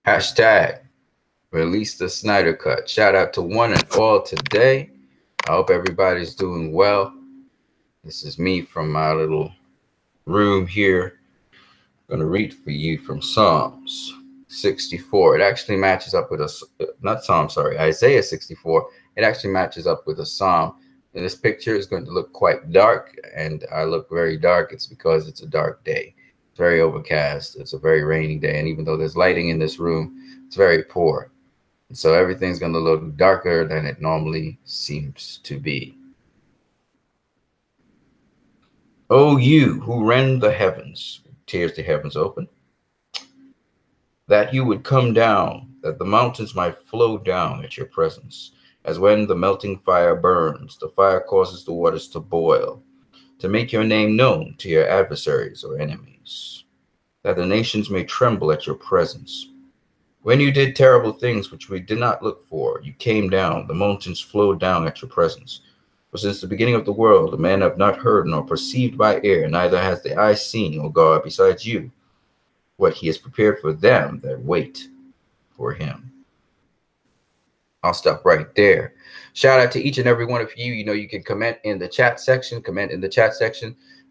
Hashtag release the Snyder Cut. Shout out to one and all today. I hope everybody's doing well. This is me from my little room here. I'm going to read for you from Psalms 64. It actually matches up with Isaiah 64. It actually matches up with a psalm. And this picture is going to look quite dark, and I look very dark. It's because it's a dark day. It's very overcast. It's a very rainy day, and even though there's lighting in this room, it's very poor. And so everything's going to look darker than it normally seems to be. O you who rend the heavens, tears the heavens open, that you would come down, that the mountains might flow down at your presence. As when the melting fire burns, the fire causes the waters to boil, to make your name known to your adversaries or enemies, that the nations may tremble at your presence. When you did terrible things which we did not look for, you came down, the mountains flowed down at your presence. For since the beginning of the world, the men have not heard nor perceived by ear, neither has the eye seen, O God, besides you, what he has prepared for them that wait for him. I'll stop right there. Shout out to each and every one of you. You know, you can comment in the chat section,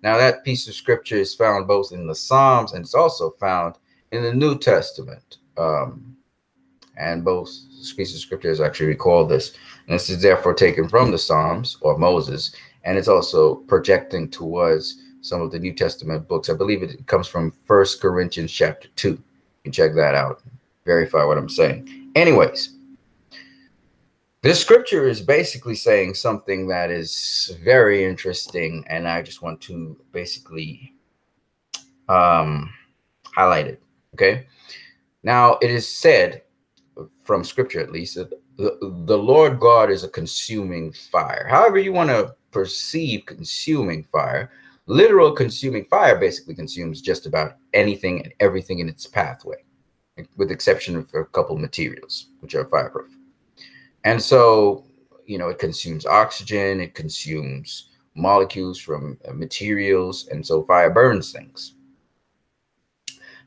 Now, that piece of scripture is found both in the Psalms and it's also found in the New Testament. And both pieces of scriptures actually recall this. And this is therefore taken from the Psalms or Moses. And it's also projecting towards some of the New Testament books. I believe it comes from 1 Corinthians chapter 2. You can check that out, verify what I'm saying. Anyways, this scripture is basically saying something that is very interesting, and I just want to basically highlight it, okay? Now, it is said, from scripture at least, that the Lord God is a consuming fire. However you want to perceive consuming fire, literal consuming fire basically consumes just about anything and everything in its pathway, with the exception of a couple materials, which are fireproof. And so, you know, it consumes oxygen, it consumes molecules from materials, and so fire burns things.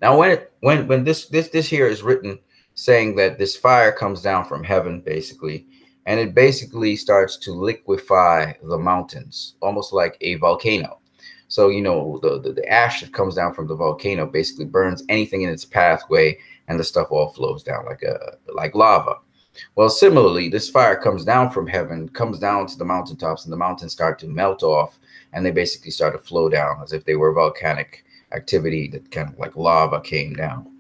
Now, when this here is written, saying that this fire comes down from heaven, basically, and it basically starts to liquefy the mountains, almost like a volcano. So, you know, the ash that comes down from the volcano basically burns anything in its pathway, and the stuff all flows down like lava. Well, similarly, this fire comes down from heaven, comes down to the mountaintops, and the mountains start to melt off, and they basically start to flow down as if they were volcanic activity that kind of like lava came down.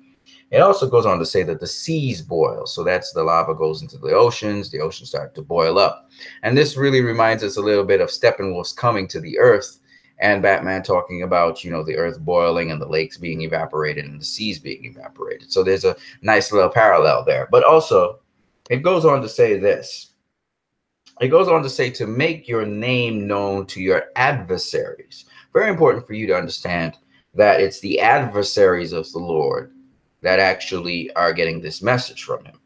It also goes on to say that the seas boil. So that's the lava goes into the oceans start to boil up. And this really reminds us a little bit of Steppenwolf's Coming to the Earth and Batman talking about, you know, the earth boiling and the lakes being evaporated and the seas being evaporated. So there's a nice little parallel there. But also, it goes on to say this. It goes on to say to make your name known to your adversaries. Very important for you to understand that it's the adversaries of the Lord that actually are getting this message from him.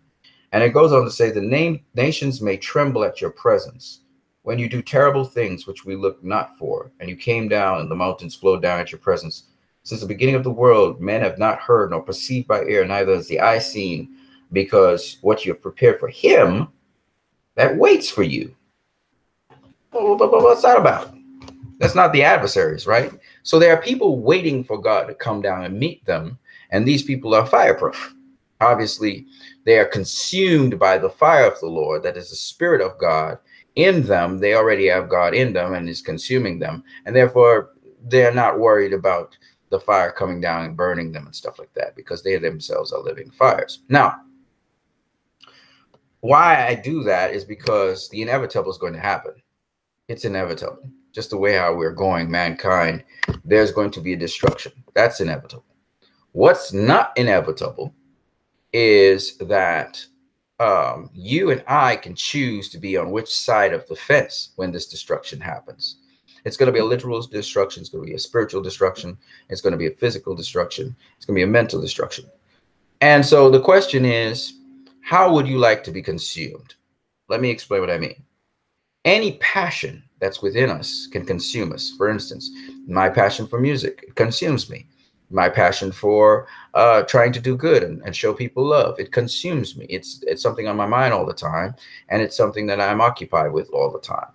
And it goes on to say the nations may tremble at your presence when you do terrible things which we look not for, and you came down and the mountains flowed down at your presence. Since the beginning of the world, men have not heard nor perceived by ear, neither has the eye seen, because what you have prepared for him that waits for you. What's that about? That's not the adversaries, right? So there are people waiting for God to come down and meet them, and these people are fireproof. Obviously, they are consumed by the fire of the Lord, that is the Spirit of God in them. They already have God in them and is consuming them, and therefore they're not worried about the fire coming down and burning them and stuff like that, because they themselves are living fires. Now, why I do that is because the inevitable is going to happen. It's inevitable. Just the way how we're going, mankind, there's going to be a destruction. That's inevitable. What's not inevitable is that you and I can choose to be on which side of the fence when this destruction happens. It's going to be a literal destruction. It's going to be a spiritual destruction. It's going to be a physical destruction. It's going to be a mental destruction. And so the question is, how would you like to be consumed? Let me explain what I mean. Any passion that's within us can consume us. For instance, my passion for music, it consumes me. My passion for trying to do good and show people love. It consumes me. It's something on my mind all the time, and it's something that I'm occupied with all the time.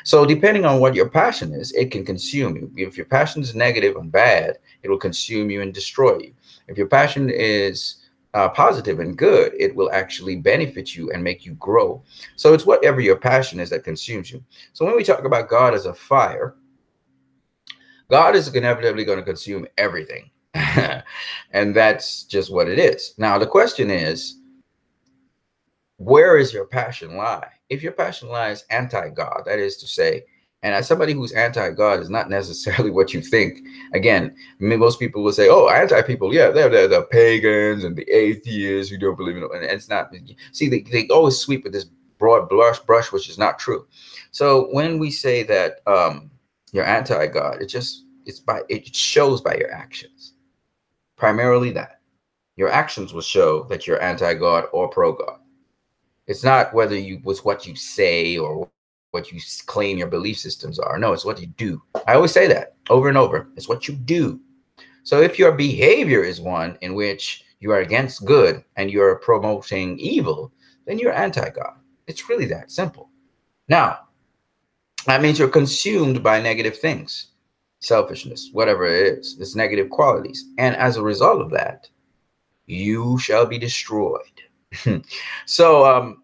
So depending on what your passion is, it can consume you. If your passion is negative and bad, it will consume you and destroy you. If your passion is positive and good, it will actually benefit you and make you grow. So it's whatever your passion is that consumes you. So when we talk about God as a fire, God is inevitably going to consume everything. And that's just what it is. Now, the question is, where is your passion lie? If your passion lies anti-God, that is to say, and as somebody who's anti-God is not necessarily what you think. Again, most people will say, oh, anti-people, yeah, they're the pagans and the atheists who don't believe in it. And it's not. See, they always sweep with this broad brush, which is not true. So when we say that you're anti-God, it shows by your actions. Primarily that. Your actions will show that you're anti-God or pro-God. It's not whether it's what you say or what you claim your belief systems are. No, it's what you do. I always say that over and over. It's what you do. So if your behavior is one in which you are against good and you're promoting evil, then you're anti-God. It's really that simple. Now, that means you're consumed by negative things, selfishness, whatever it is, its negative qualities. And as a result of that, you shall be destroyed. So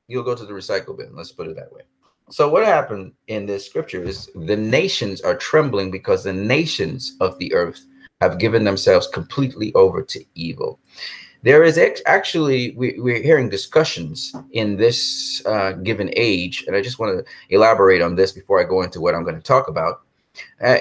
you'll go to the recycle bin. Let's put it that way. So what happened in this scripture is the nations are trembling because the nations of the earth have given themselves completely over to evil. There is actually, we're hearing discussions in this given age, and I just want to elaborate on this before I go into what I'm going to talk about.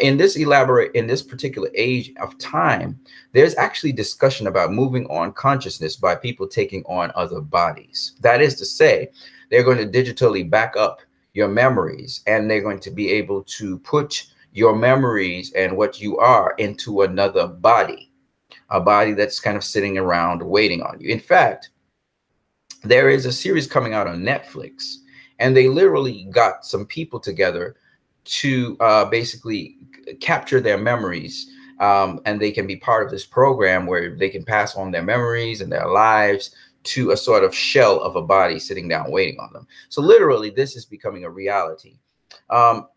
In this particular age of time, there's actually discussion about moving on consciousness by people taking on other bodies. That is to say, they're going to digitally back up your memories, and they're going to be able to put your memories and what you are into another body, a body that's kind of sitting around waiting on you. In fact, there is a series coming out on Netflix, and they literally got some people together to basically capture their memories, and they can be part of this program where they can pass on their memories and their lives to a sort of shell of a body sitting down waiting on them. So literally, this is becoming a reality.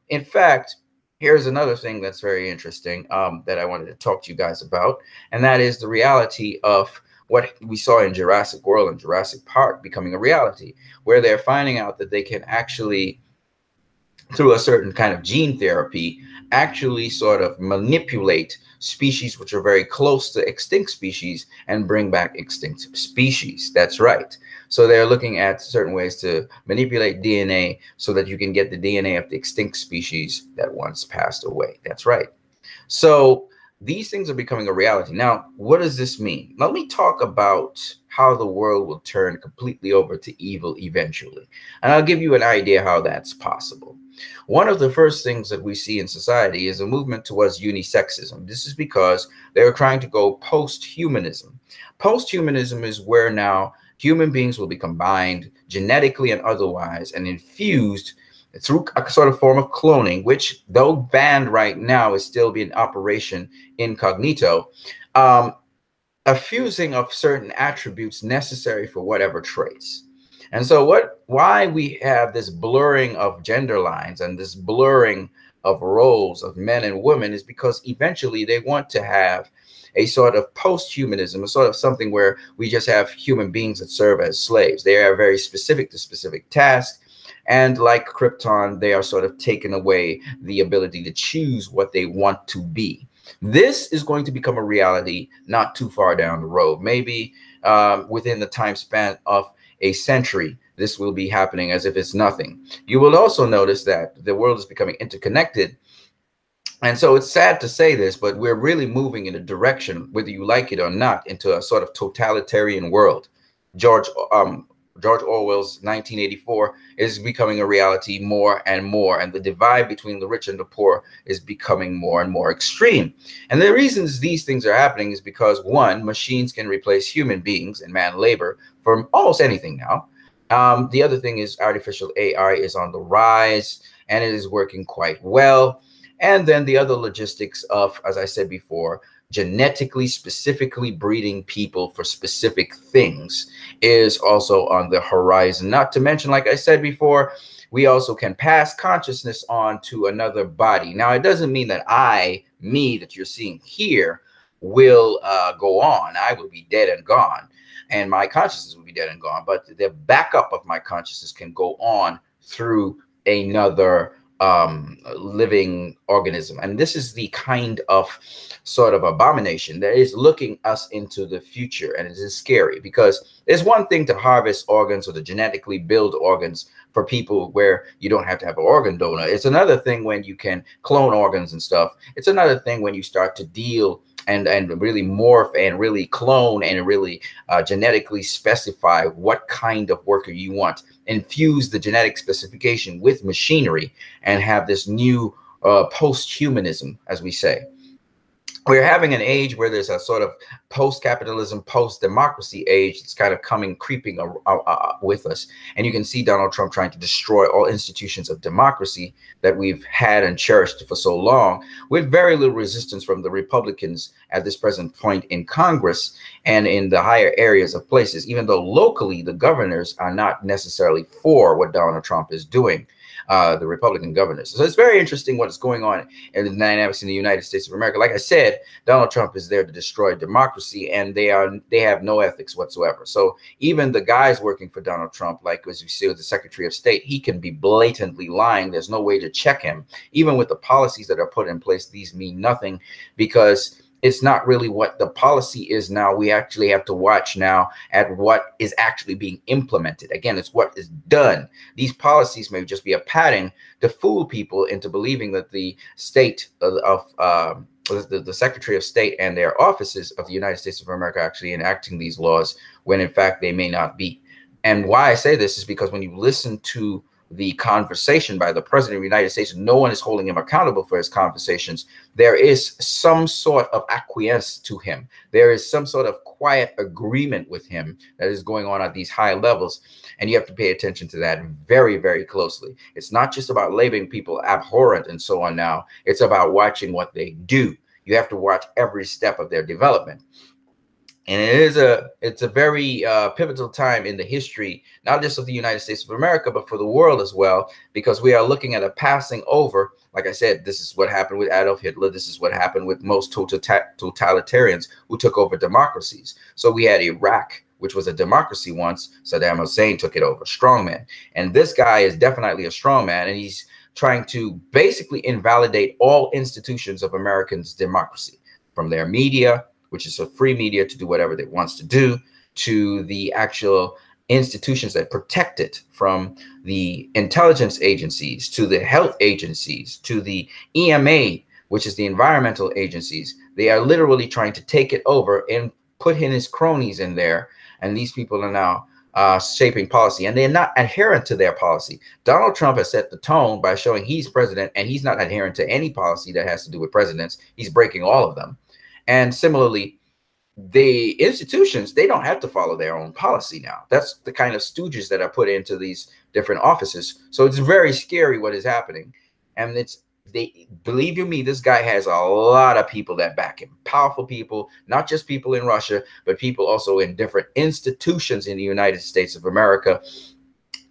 In fact, here's another thing that's very interesting that I wanted to talk to you guys about, and that is the reality of what we saw in Jurassic World and Jurassic Park becoming a reality, where they're finding out that they can actually, through a certain kind of gene therapy, actually sort of manipulate species which are very close to extinct species and bring back extinct species. That's right. So they're looking at certain ways to manipulate DNA so that you can get the DNA of the extinct species that once passed away. That's right. So these things are becoming a reality. Now, what does this mean? Let me talk about how the world will turn completely over to evil eventually. And I'll give you an idea how that's possible. One of the first things that we see in society is a movement towards unisexism. This is because they're trying to go post-humanism. Post-humanism is where now human beings will be combined genetically and otherwise and infused through a sort of form of cloning, which, though banned right now, is still being operation incognito, a fusing of certain attributes necessary for whatever traits. And so why we have this blurring of gender lines and this blurring of roles of men and women is because eventually they want to have a sort of post-humanism, a sort of something where we just have human beings that serve as slaves. They are very specific to specific tasks. And like Krypton, they are sort of taking away the ability to choose what they want to be. This is going to become a reality not too far down the road. Maybe within the time span of a century, this will be happening as if it's nothing. You will also notice that the world is becoming interconnected. And so it's sad to say this, but we're really moving in a direction, whether you like it or not, into a sort of totalitarian world. George Orwell's 1984 is becoming a reality more and more, and the divide between the rich and the poor is becoming more and more extreme. And the reasons these things are happening is because, one, machines can replace human beings and man labor for almost anything now. The other thing is artificial AI is on the rise, and it is working quite well. And then the other logistics of, as I said before, genetically specifically breeding people for specific things is also on the horizon. Not to mention, like I said before, we also can pass consciousness on to another body. Now, it doesn't mean that me that you're seeing here will go on. I will be dead and gone, and my consciousness will be dead and gone. But the backup of my consciousness can go on through another living organism. And this is the kind of sort of abomination that is looking us into the future. And it is scary, because it's one thing to harvest organs or to genetically build organs for people where you don't have to have an organ donor. It's another thing when you can clone organs and stuff. It's another thing when you start to deal and really morph and really clone and really genetically specify what kind of worker you want. Infuse the genetic specification with machinery and have this new post-humanism, as we say. We're having an age where there's a sort of post-capitalism, post-democracy age that's kind of creeping with us. And you can see Donald Trump trying to destroy all institutions of democracy that we've had and cherished for so long, with very little resistance from the Republicans at this present point in Congress and in the higher areas of places, even though locally the governors are not necessarily for what Donald Trump is doing. The Republican governors. So it's very interesting what is going on in the dynamics in the United States of America. Like I said, Donald Trump is there to destroy democracy, and they have no ethics whatsoever. So even the guys working for Donald Trump, like as we see with the Secretary of State, he can be blatantly lying. There's no way to check him. Even with the policies that are put in place, these mean nothing, because it's not really what the policy is now. We actually have to watch now at what is actually being implemented. Again, it's what is done. These policies may just be a padding to fool people into believing that the state of the Secretary of State and their offices of the United States of America are actually enacting these laws, when in fact they may not be. And why I say this is because when you listen to the conversation by the president of the United States, no one is holding him accountable for his conversations. There is some sort of acquiescence to him. There is some sort of quiet agreement with him that is going on at these high levels. And you have to pay attention to that very, very closely. It's not just about labeling people abhorrent and so on now. It's about watching what they do. You have to watch every step of their development. And it's a very pivotal time in the history, not just of the United States of America, but for the world as well, because we are looking at a passing over. Like I said, this is what happened with Adolf Hitler. This is what happened with most totalitarians who took over democracies. So we had Iraq, which was a democracy once. Saddam Hussein took it over, strongman. And this guy is definitely a strongman, and he's trying to basically invalidate all institutions of Americans' democracy, from their media, which is a free media to do whatever it wants to do, to the actual institutions that protect it, from the intelligence agencies, to the health agencies, to the EMA, which is the environmental agencies. They are literally trying to take it over and put in his cronies in there. And these people are now shaping policy, and they're not adherent to their policy. Donald Trump has set the tone by showing he's president, and he's not adherent to any policy that has to do with presidents. He's breaking all of them. And similarly, the institutions, they don't have to follow their own policy now. That's the kind of stooges that are put into these different offices. So it's very scary what is happening. And believe you me, this guy has a lot of people that back him. Powerful people, not just people in Russia, but people also in different institutions in the United States of America.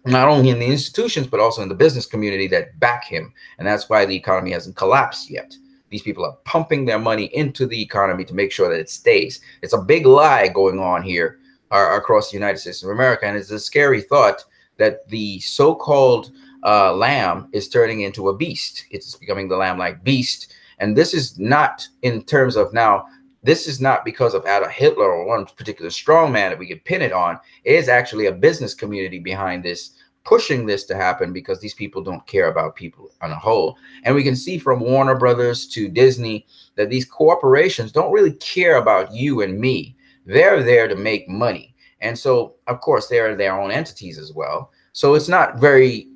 Not only in the institutions, but also in the business community that back him. And that's why the economy hasn't collapsed yet. These people are pumping their money into the economy to make sure that it stays. It's a big lie going on here across the United States of America. And it's a scary thought that the so-called lamb is turning into a beast. It's becoming the lamb-like beast. And this is not in terms of now, this is not because of Adolf Hitler or one particular strongman that we could pin it on. It is actually a business community behind this, pushing this to happen, because these people don't care about people on a whole. And we can see from Warner Brothers to Disney that these corporations don't really care about you and me. They're there to make money. And so, of course, they're their own entities as well. So it's not really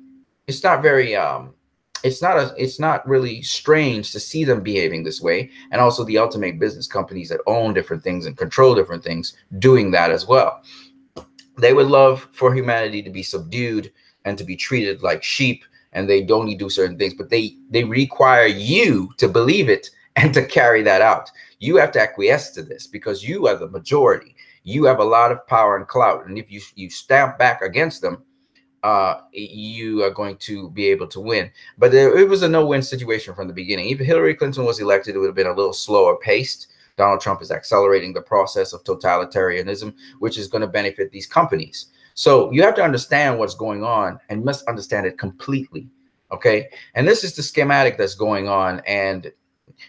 strange to see them behaving this way. And also the ultimate business companies that own different things and control different things doing that as well. They would love for humanity to be subdued and to be treated like sheep, and they only do certain things, but they require you to believe it and to carry that out. You have to acquiesce to this because you are the majority. You have a lot of power and clout. And if you stamp back against them, you are going to be able to win. But it was a no-win situation from the beginning. If Hillary Clinton was elected, it would have been a little slower paced. Donald Trump is accelerating the process of totalitarianism, which is going to benefit these companies. So you have to understand what's going on, and you must understand it completely. Okay. And this is the schematic that's going on. And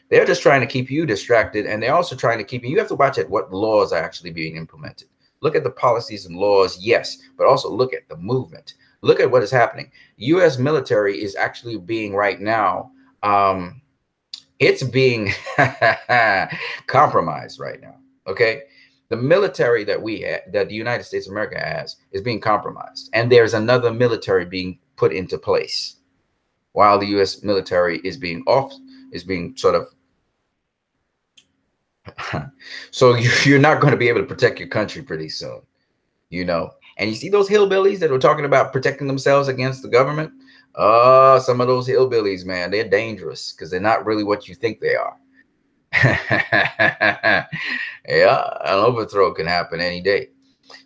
they're just trying to keep you distracted. And they're also trying to keep you have to watch at what laws are actually being implemented. Look at the policies and laws, yes, but also look at the movement. Look at what is happening. U.S. military is actually being right now, it's being compromised right now. Okay. The military that that the United States of America has is being compromised. And there's another military being put into place while the U.S. military is being sort of, so you're not going to be able to protect your country pretty soon, you know. And you see those hillbillies that were talking about protecting themselves against the government? Some of those hillbillies, man, they're dangerous because they're not really what you think they are. Yeah, an overthrow can happen any day.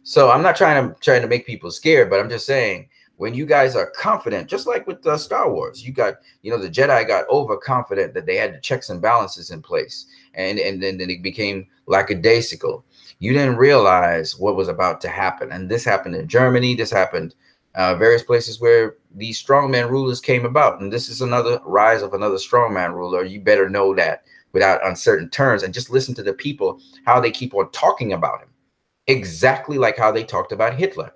So I'm not trying to make people scared, but I'm just saying, when you guys are confident, just like with Star Wars, you got, you know, the Jedi got overconfident that they had the checks and balances in place, and then it became lackadaisical. You didn't realize what was about to happen. And this happened in Germany. This happened various places where these strongman rulers came about. And this is another rise of another strongman ruler. You better know that without uncertain terms, and just listen to the people, how they keep on talking about him. Exactly like how they talked about Hitler.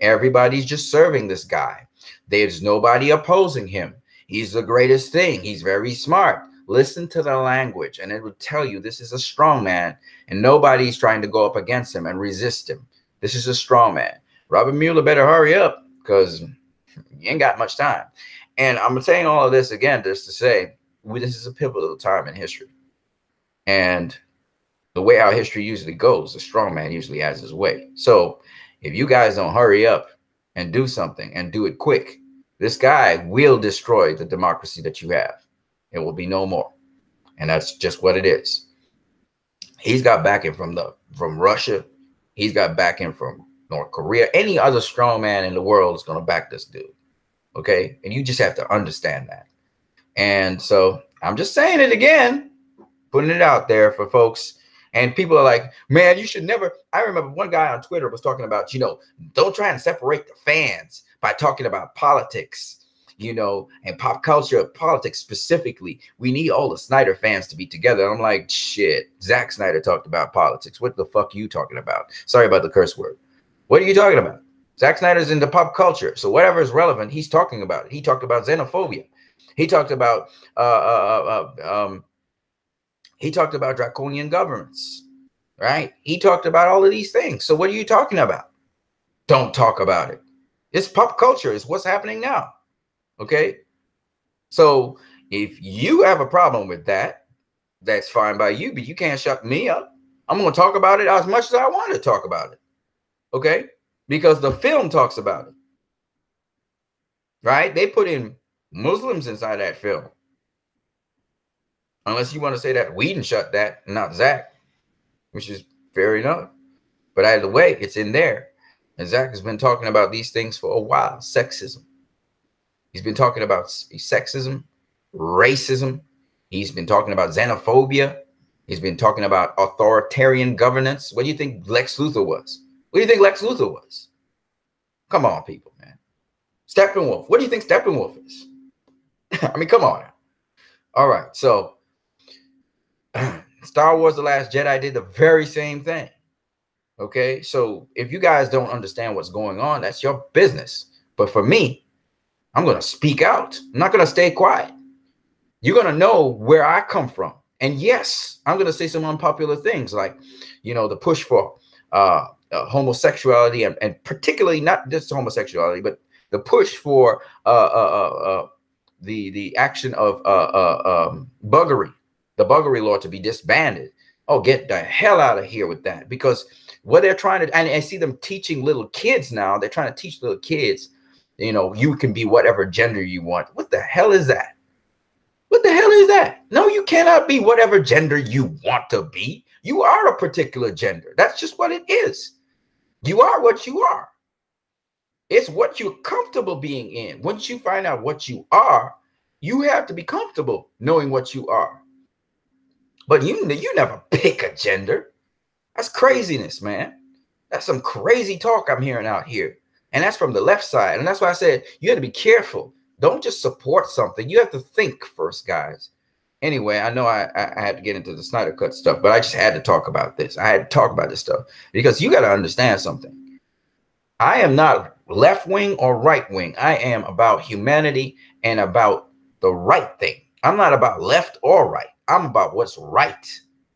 Everybody's just serving this guy. There's nobody opposing him. He's the greatest thing. He's very smart. Listen to the language, and it will tell you this is a strong man, and nobody's trying to go up against him and resist him. This is a strong man. Robert Mueller better hurry up, because you ain't got much time. And I'm saying all of this again just to say, this is a pivotal time in history. And the way our history usually goes, the strong man usually has his way. So if you guys don't hurry up and do something and do it quick, this guy will destroy the democracy that you have. It will be no more. And that's just what it is. He's got backing from Russia. He's got backing from North Korea. Any other strong man in the world is going to back this dude. Okay. And you just have to understand that. And so I'm just saying it again, putting it out there for folks. And people are like, man, you should never. I remember one guy on Twitter was talking about, you know, don't try and separate the fans by talking about politics, you know, and pop culture, politics specifically. We need all the Snyder fans to be together. And I'm like, shit, Zack Snyder talked about politics. What the fuck are you talking about? Sorry about the curse word. What are you talking about? Zack Snyder's into pop culture. So whatever is relevant, he's talking about it. He talked about xenophobia. He talked about draconian governments, right? He talked about all of these things. So what are you talking about? Don't talk about it. It's pop culture. It's what's happening now. Okay. So if you have a problem with that, that's fine by you, but you can't shut me up. I'm going to talk about it as much as I want to talk about it. Okay. Because the film talks about it, right? They put in Muslims inside that film. Unless you want to say that Whedon shut that, not Zach, which is fair enough. But either way, it's in there. And Zach has been talking about these things for a while. Sexism. He's been talking about sexism, racism. He's been talking about xenophobia. He's been talking about authoritarian governance. What do you think Lex Luthor was? What do you think Lex Luthor was? Come on, people, man. Steppenwolf. What do you think Steppenwolf is? I mean, come on. All right. So Star Wars The Last Jedi did the very same thing. Okay. So if you guys don't understand what's going on, that's your business. But for me, I'm going to speak out. I'm not going to stay quiet. You're going to know where I come from. And yes, I'm going to say some unpopular things like, you know, the push for homosexuality and particularly not just homosexuality, but the push for the action of buggery, the buggery law to be disbanded. Oh, get the hell out of here with that. Because what they're trying to, and I see them teaching little kids now, they're trying to teach little kids, you know, you can be whatever gender you want. What the hell is that? What the hell is that? No, you cannot be whatever gender you want to be. You are a particular gender. That's just what it is. You are what you are. It's what you're comfortable being in. Once you find out what you are, you have to be comfortable knowing what you are. But you never pick a gender. That's craziness, man. That's some crazy talk I'm hearing out here. And that's from the left side. And that's why I said you have to be careful. Don't just support something. You have to think first, guys. Anyway, I know I had to get into the Snyder Cut stuff, but I just had to talk about this. I had to talk about this stuff because you got to understand something. I am not left wing or right wing. I am about humanity and about the right thing. I'm not about left or right. I'm about what's right.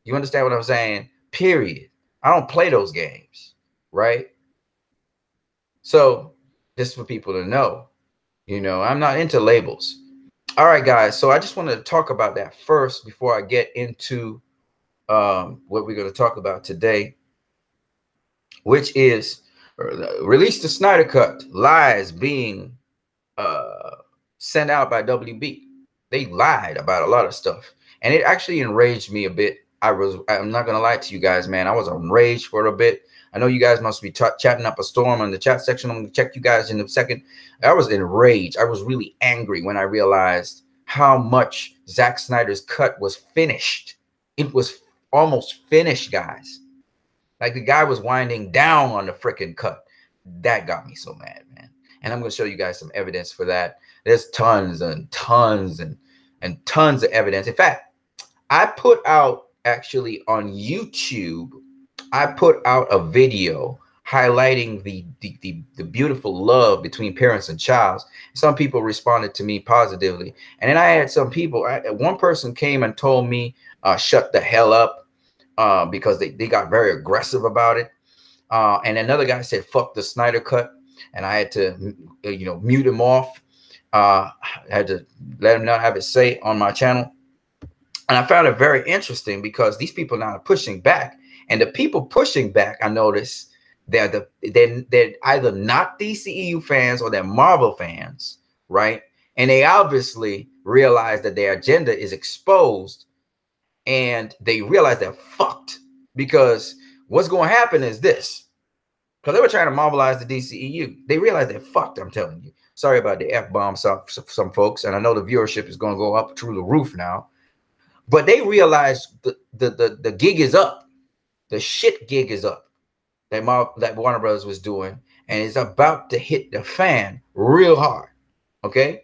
You understand what I'm saying? Period. I don't play those games, right? So just for people to know, you know, I'm not into labels. All right, guys. So I just wanted to talk about that first before I get into what we're going to talk about today, which is release the Snyder Cut, lies being sent out by WB. They lied about a lot of stuff, and it actually enraged me a bit. I'm not going to lie to you guys, man. I was enraged for a bit. I know you guys must be chatting up a storm in the chat section. I'm going to check you guys in a second. I was enraged. I was really angry when I realized how much Zack Snyder's cut was finished. It was almost finished, guys. Like the guy was winding down on the freaking cut. That got me so mad, man. And I'm going to show you guys some evidence for that. There's tons and tons and tons of evidence. In fact, I put out actually on YouTube, I put out a video highlighting the beautiful love between parents and child. Some people responded to me positively. And then I had some people, one person came and told me, shut the hell up, because they got very aggressive about it. And another guy said, fuck the Snyder Cut. And I had to, you know, mute him off. I had to let him not have his say on my channel. And I found it very interesting because these people now are pushing back. And the people pushing back, I noticed, they're either not DCEU fans or they're Marvel fans, right? And they obviously realize that their agenda is exposed, and they realize they're fucked, because what's going to happen is this. Because they were trying to Marvelize the DCEU. They realize they're fucked, I'm telling you. Sorry about the F-bomb, some folks, and I know the viewership is going to go up through the roof now. But they realize the gig is up. The shit gig is up that Warner Brothers was doing, and it's about to hit the fan real hard, okay?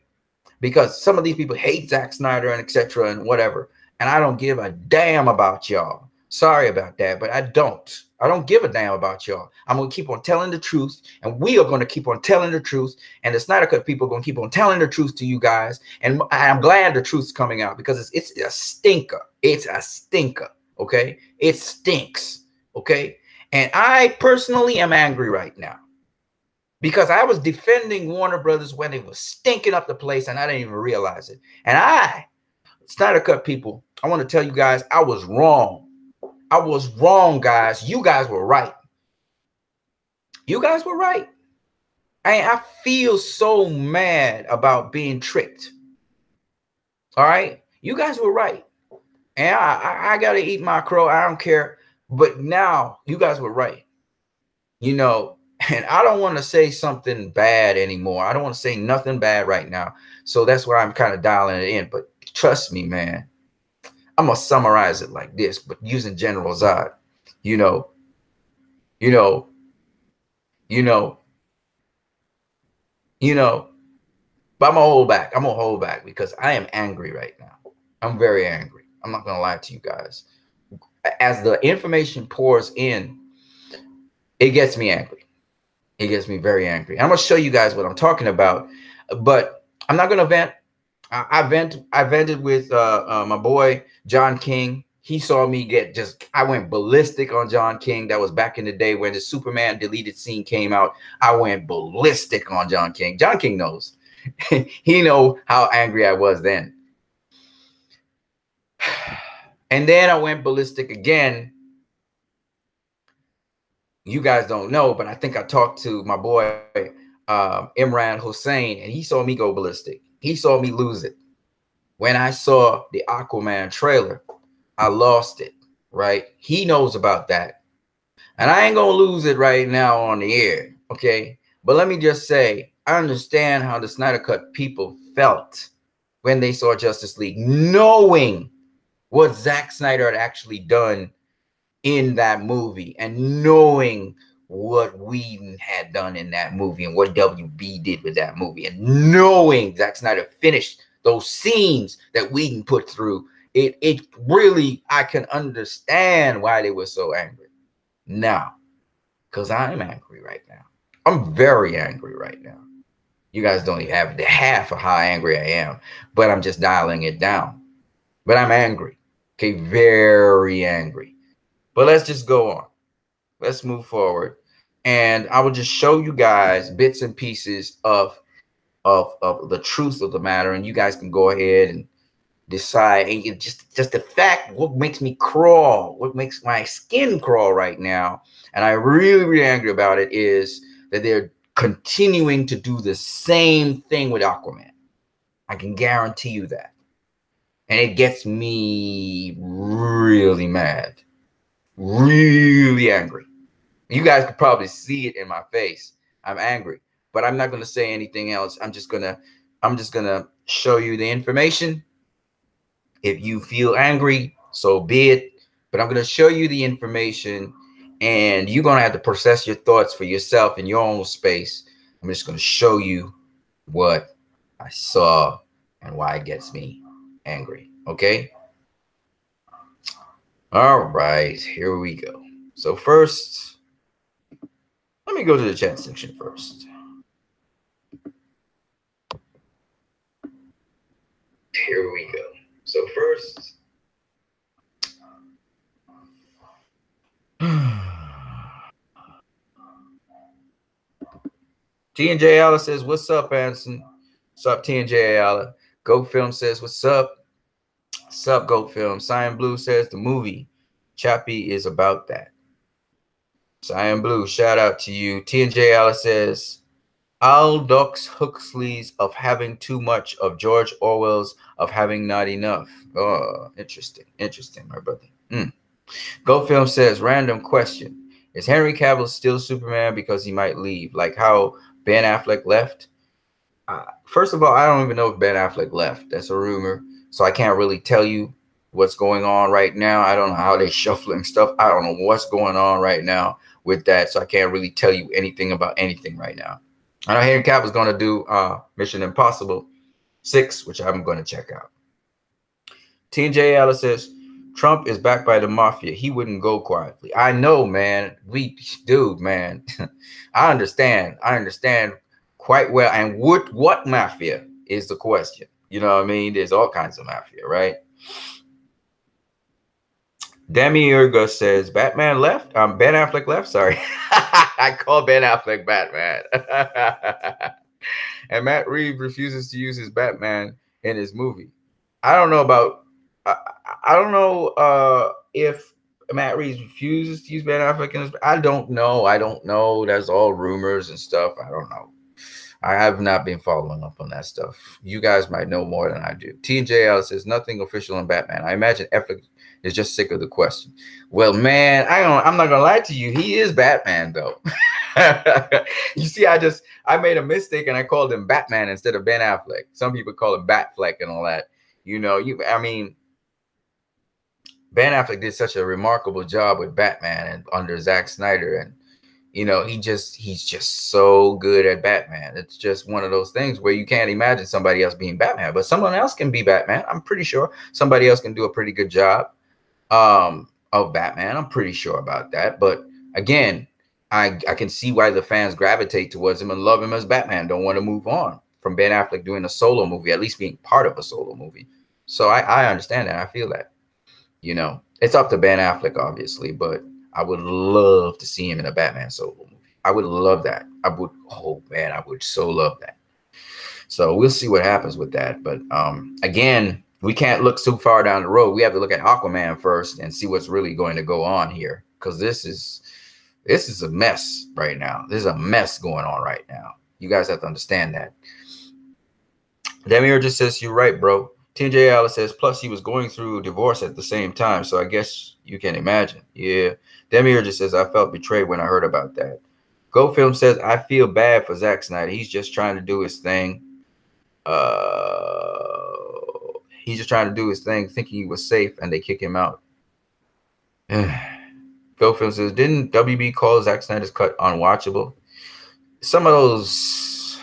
Because some of these people hate Zack Snyder and etc. and whatever, and I don't give a damn about y'all. Sorry about that, but I don't give a damn about y'all. I'm going to keep on telling the truth, and we are going to keep on telling the truth, and the Snyder Cut people are going to keep on telling the truth to you guys, and I'm glad the truth's coming out, because it's a stinker. It's a stinker, okay? It stinks, okay? And I personally am angry right now, because I was defending Warner Brothers when they were stinking up the place, and I didn't even realize it. And Snyder Cut people, I want to tell you guys, I was wrong. I was wrong, guys. You guys were right. You guys were right. I feel so mad about being tricked. All right? You guys were right. And I got to eat my crow. I don't care. But now you guys were right. You know, and I don't want to say something bad anymore. I don't want to say nothing bad right now. So that's why I'm kind of dialing it in. But trust me, man. I'm going to summarize it like this, but using General Zod, you know, but I'm going to hold back. I'm going to hold back because I am angry right now. I'm very angry. I'm not going to lie to you guys. As the information pours in, it gets me angry. It gets me very angry. I'm going to show you guys what I'm talking about, but I'm not going to vent. I vented with my boy John King. He saw me I went ballistic on John King. That was back in the day when the Superman deleted scene came out. I went ballistic on John King. John King knows. He know how angry I was then. And then I went ballistic again. You guys don't know, but I think I talked to my boy Imran Hussein, and he saw me go ballistic. He saw me lose it. When I saw the Aquaman trailer, I lost it, right? He knows about that. And I ain't going to lose it right now on the air, okay? But let me just say, I understand how the Snyder Cut people felt when they saw Justice League, knowing what Zack Snyder had actually done in that movie and knowing what Whedon had done in that movie and what WB did with that movie and knowing Zack Snyder finished those scenes that Whedon put through, it really, I can understand why they were so angry. Now, because I'm angry right now. I'm very angry right now. You guys don't even have the half of how angry I am, but I'm just dialing it down. But I'm angry. Okay, very angry. But let's just go on. Let's move forward. And I will just show you guys bits and pieces of the truth of the matter. And you guys can go ahead and decide. And just the fact, what makes me crawl, what makes my skin crawl right now, and I'm really, really angry about it, is that they're continuing to do the same thing with Aquaman. I can guarantee you that. And it gets me really mad. Really angry. You guys could probably see it in my face. I'm angry, but I'm not going to say anything else. I'm just going to show you the information. If you feel angry, so be it. But I'm going to show you the information, and you're going to have to process your thoughts for yourself in your own space. I'm just going to show you what I saw and why it gets me angry. Okay? All right, here we go. So first, let me go to the chat section first. Here we go. So first, T&J Alla says, what's up, Anderson? What's up, T&J Alla? Goat Film says, what's up? What's up, Goat Film? Cyan Blue says, the movie Chappie is about that. Cyan Blue, shout out to you. T&J Alla says, Aldous Huxley's of having too much, of George Orwell's of having not enough. Oh, interesting. Interesting, my brother. Goat Film says, random question. Is Henry Cavill still Superman because he might leave? Like how Ben Affleck left? First of all, I don't even know if Ben Affleck left. That's a rumor. So I can't really tell you what's going on right now. I don't know how they're shuffling stuff. I don't know what's going on right now with that. So I can't really tell you anything about anything right now. I know Henry Cavill's going to do Mission Impossible 6, which I'm going to check out. T&J Alice says, Trump is backed by the mafia. He wouldn't go quietly. I know, man. Dude, man. I understand. I understand quite well. And what mafia is the question? You know what I mean? There's all kinds of mafia, right? Demi Urga says, Batman left? Ben Affleck left? Sorry. I call Ben Affleck Batman. And Matt Reeves refuses to use his Batman in his movie. I don't know about... I don't know if Matt Reeves refuses to use Ben Affleck in his... I don't know. I don't know. That's all rumors and stuff. I don't know. I have not been following up on that stuff. You guys might know more than I do. T&J Alice says, nothing official on Batman. I imagine Affleck is just sick of the question. Well, man, I'm not gonna lie to you. He is Batman, though. You see, I made a mistake and I called him Batman instead of Ben Affleck. Some people call him Batfleck and all that. You know, I mean, Ben Affleck did such a remarkable job with Batman and under Zack Snyder, and you know, he's just so good at Batman. It's just one of those things where you can't imagine somebody else being Batman, but someone else can be Batman. I'm pretty sure somebody else can do a pretty good job of Batman. I'm pretty sure about that. But again, I can see why the fans gravitate towards him and love him as Batman. Don't want to move on from Ben Affleck doing a solo movie, at least being part of a solo movie. So I understand that. I feel that. You know, it's up to Ben Affleck, obviously, but I would love to see him in a Batman solo movie. I would love that. I would. Oh man, I would so love that. So we'll see what happens with that. But again, we can't look too far down the road. We have to look at Aquaman first and see what's really going to go on here, because this is a mess right now. There's a mess going on right now. You guys have to understand that. Demir just says, you're right, bro. TJ Alice says, plus he was going through divorce at the same time, so I guess you can imagine. Yeah. Demir just says, I felt betrayed when I heard about that. Go Film says, I feel bad for Zack Snyder. He's just trying to do his thing. He's just trying to do his thing, thinking he was safe, and they kick him out. Go Film says, didn't WB call Zack Snyder's cut unwatchable? Some of those,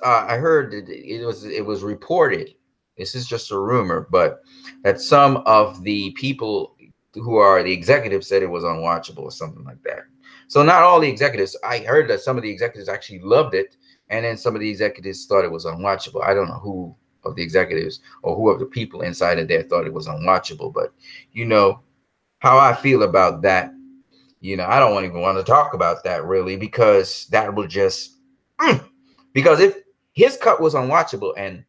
I heard that it was reported. This is just a rumor, but that some of the people who are the executives said it was unwatchable or something like that. So not all the executives. I heard that some of the executives actually loved it, and then some of the executives thought it was unwatchable. I don't know who of the executives or who of the people inside of there thought it was unwatchable, but you know how I feel about that. You know, I don't even want to talk about that really, because that will just because if his cut was unwatchable and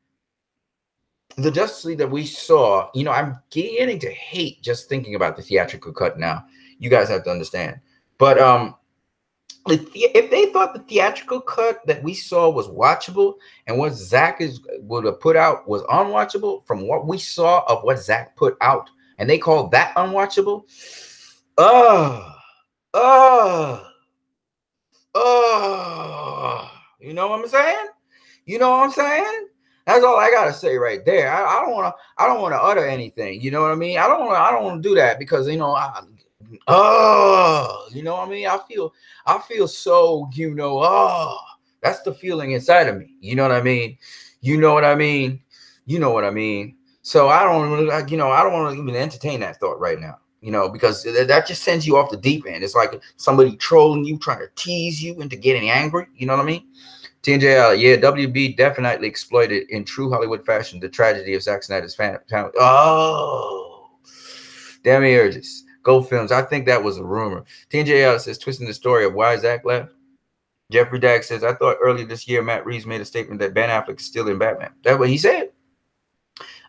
the Justice League that we saw, you know, I'm getting to hate just thinking about the theatrical cut now. You guys have to understand. But if they thought the theatrical cut that we saw was watchable and what Zach would have put out was unwatchable from what we saw of what Zach put out, and they called that unwatchable, you know what I'm saying? You know what I'm saying? That's all I gotta say right there. I don't want to utter anything. You know what I mean? I don't want to do that because you know you know what I mean? I feel so, you know, that's the feeling inside of me. You know what I mean? You know what I mean? You know what I mean? So I don't want to even entertain that thought right now, you know, because that just sends you off the deep end. It's like somebody trolling you, trying to tease you into getting angry. You know what I mean? TNJ, yeah, WB definitely exploited in true Hollywood fashion the tragedy of Zack Snyder's family. Oh, damn urges. Go Films. I think that was a rumor. TNJ says, twisting the story of why Zack left. Jeffrey Dag says, I thought earlier this year Matt Reeves made a statement that Ben Affleck is still in Batman. That's what he said.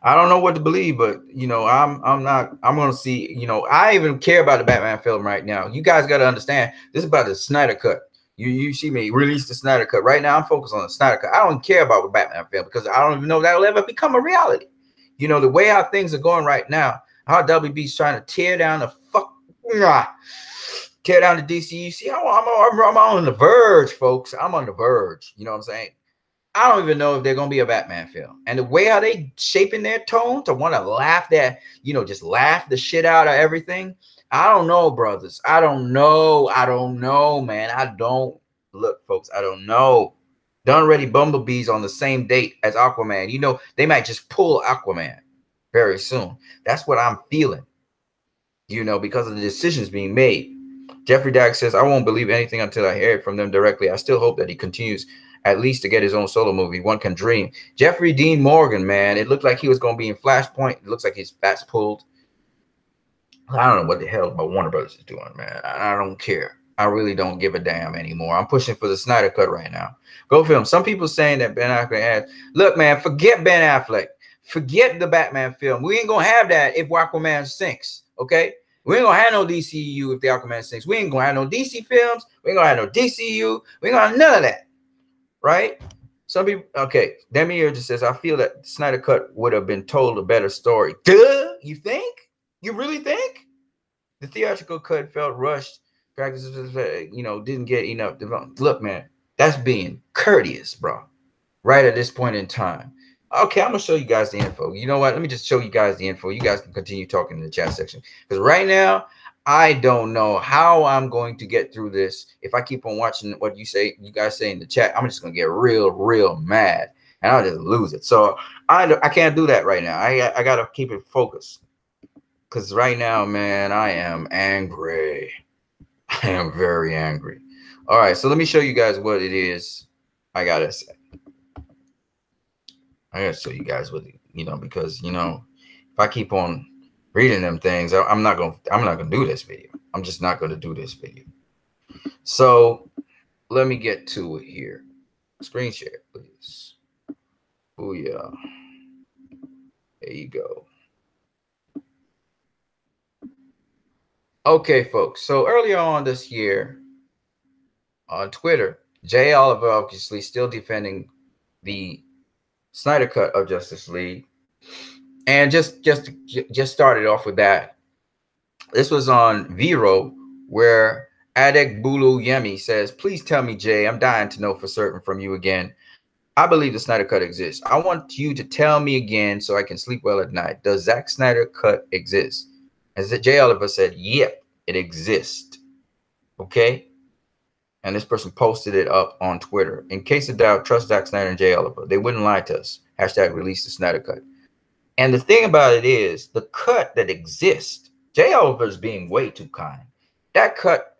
I don't know what to believe, but you know, I'm gonna see. You know, I even care about the Batman film right now. You guys got to understand, this is about the Snyder Cut. You see me release the Snyder Cut right now. I'm focused on the Snyder Cut. I don't care about the Batman film because I don't even know if that'll ever become a reality. You know, the way how things are going right now, how WB's trying to tear down the DCU. See, I'm on the verge, folks. I'm on the verge. You know what I'm saying? I don't even know if they're gonna be a Batman film. And the way how they shaping their tone to want to laugh that, you know, just laugh the shit out of everything. I don't know, brothers. I don't know, man. I don't look, folks. I don't know. Done already Bumblebee's on the same date as Aquaman. You know, they might just pull Aquaman very soon. That's what I'm feeling, you know, because of the decisions being made. Jeffrey Dag says, I won't believe anything until I hear it from them directly. I still hope that he continues at least to get his own solo movie. One can dream. Jeffrey Dean Morgan, man, it looked like he was going to be in Flashpoint. It looks like his bat's pulled. I don't know what the hell Warner Brothers is doing, man. I don't care. I really don't give a damn anymore. I'm pushing for the Snyder Cut right now. Go Film. Some people saying that Ben Affleck has. Look, man, forget Ben Affleck. Forget the Batman film. We ain't going to have that if Aquaman sinks, okay? We ain't going to have no DCU if the Aquaman sinks. We ain't going to have no DC films. We ain't going to have no DCU. We ain't going to have none of that, right? Some people, okay, Demier just says, I feel that Snyder Cut would have been told a better story. Duh, you think? You really think? The theatrical cut felt rushed. Practices, you know, didn't get enough development. Look, man, that's being courteous, bro. Right at this point in time. Okay, I'm going to show you guys the info. You know what? Let me just show you guys the info. You guys can continue talking in the chat section. Because right now, I don't know how I'm going to get through this. If I keep on watching what you guys say in the chat, I'm just going to get real mad. And I'll just lose it. So I can't do that right now. I got to keep it focused. Because right now, man, I am angry. I am very angry. All right, so let me show you guys what it is I got to say. I got to show you guys what, you know, because, you know, if I keep on reading them things, I'm not going to do this video. I'm just not going to do this video. So let me get to it here. Screen share, please. Oh, yeah. There you go. Okay, folks. So earlier on this year on Twitter, Jay Oliver obviously still defending the Snyder Cut of Justice League. And just started off with that. This was on Vero, where Adek Bulu Yemi says, please tell me, Jay, I'm dying to know for certain from you again. I believe the Snyder Cut exists. I want you to tell me again so I can sleep well at night. Does Zack Snyder Cut exist? As Jay Oliver said, yep, it exists. Okay? And this person posted it up on Twitter. In case of doubt, trust Zack Snyder and Jay Oliver. They wouldn't lie to us. Hashtag release the Snyder Cut. And the thing about it is, the cut that exists, Jay Oliver's being way too kind. That cut,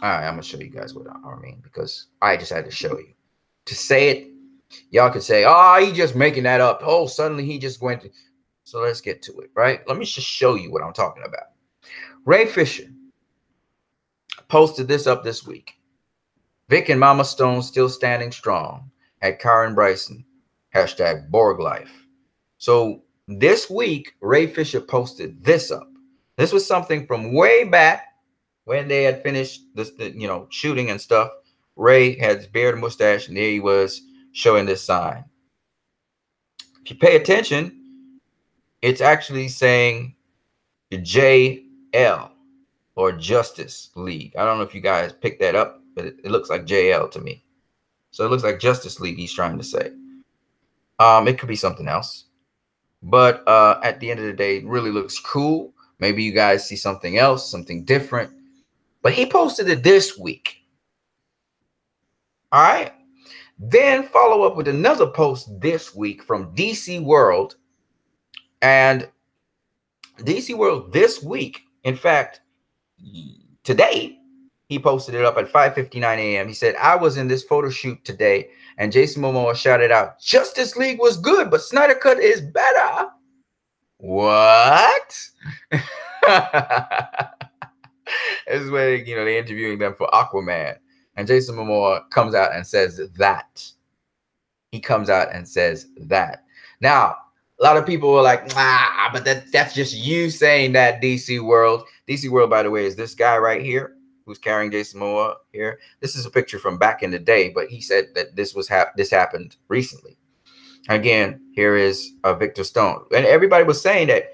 all right, I'm going to show you guys what I mean, because I just had to show you. To say it, y'all could say, oh, he just making that up. Oh, suddenly he just went to. So let's get to it, right? Let me just show you what I'm talking about. Ray Fisher posted this up this week. Vic and Mama Stone still standing strong at Karen Bryson. Hashtag Borg Life. So this week, Ray Fisher posted this up. This was something from way back when they had finished this, shooting and stuff. Ray had his beard and mustache, and there he was showing this sign. If you pay attention, it's actually saying JL or Justice League. I don't know if you guys picked that up, but it looks like JL to me. So it looks like Justice League he's trying to say. It could be something else. But at the end of the day, it really looks cool. Maybe you guys see something else, something different. But he posted it this week. All right. Then follow up with another post this week from DC World. And DC World this week, in fact, today, he posted it up at 5:59 a.m. He said, I was in this photo shoot today, and Jason Momoa shouted out, Justice League was good, but Snyder Cut is better. What? This is where, they're interviewing them for Aquaman. And Jason Momoa comes out and says that. He comes out and says that. Now, a lot of people are like, but that's just you saying that, DC World. DC World, by the way, is this guy right here who's carrying Jason Momoa here. This is a picture from back in the day, but he said that this happened recently. Again, here is Victor Stone. And everybody was saying that,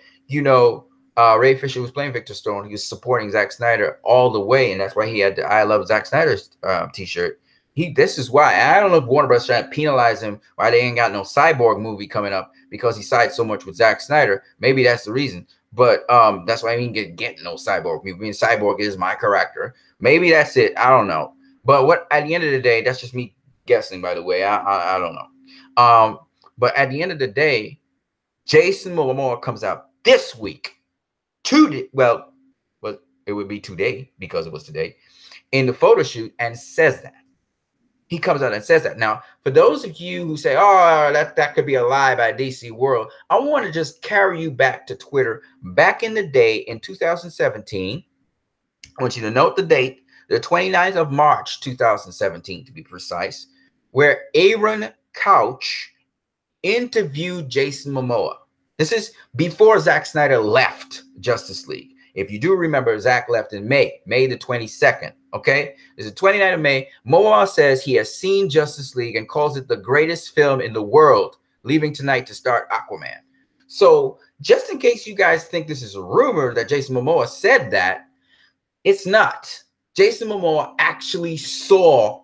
Ray Fisher was playing Victor Stone. He was supporting Zack Snyder all the way, and that's why he had the I Love Zack Snyder's t-shirt. This is why. I don't know if Warner Bros. Trying to penalize him, why they ain't got no Cyborg movie coming up, because he sides so much with Zack Snyder. Maybe that's the reason. But that's why I mean get no Cyborg movie. I mean, Cyborg is my character. Maybe that's it. I don't know. But at the end of the day, that's just me guessing, by the way. I don't know. But at the end of the day, Jason Momoa comes out this week. Well, it would be today because it was today in the photo shoot and says that. He comes out and says that. Now, for those of you who say, oh, that could be a lie by DC World, I want to just carry you back to Twitter. Back in the day in 2017, I want you to note the date, the 29th of March, 2017, to be precise, where Aaron Couch interviewed Jason Momoa. This is before Zack Snyder left Justice League. If you do remember, Zack left in May the 22nd. Okay, it's the 29th of May. Momoa says he has seen Justice League and calls it the greatest film in the world, leaving tonight to start Aquaman. So just in case you guys think this is a rumor that Jason Momoa said that, it's not. Jason Momoa actually saw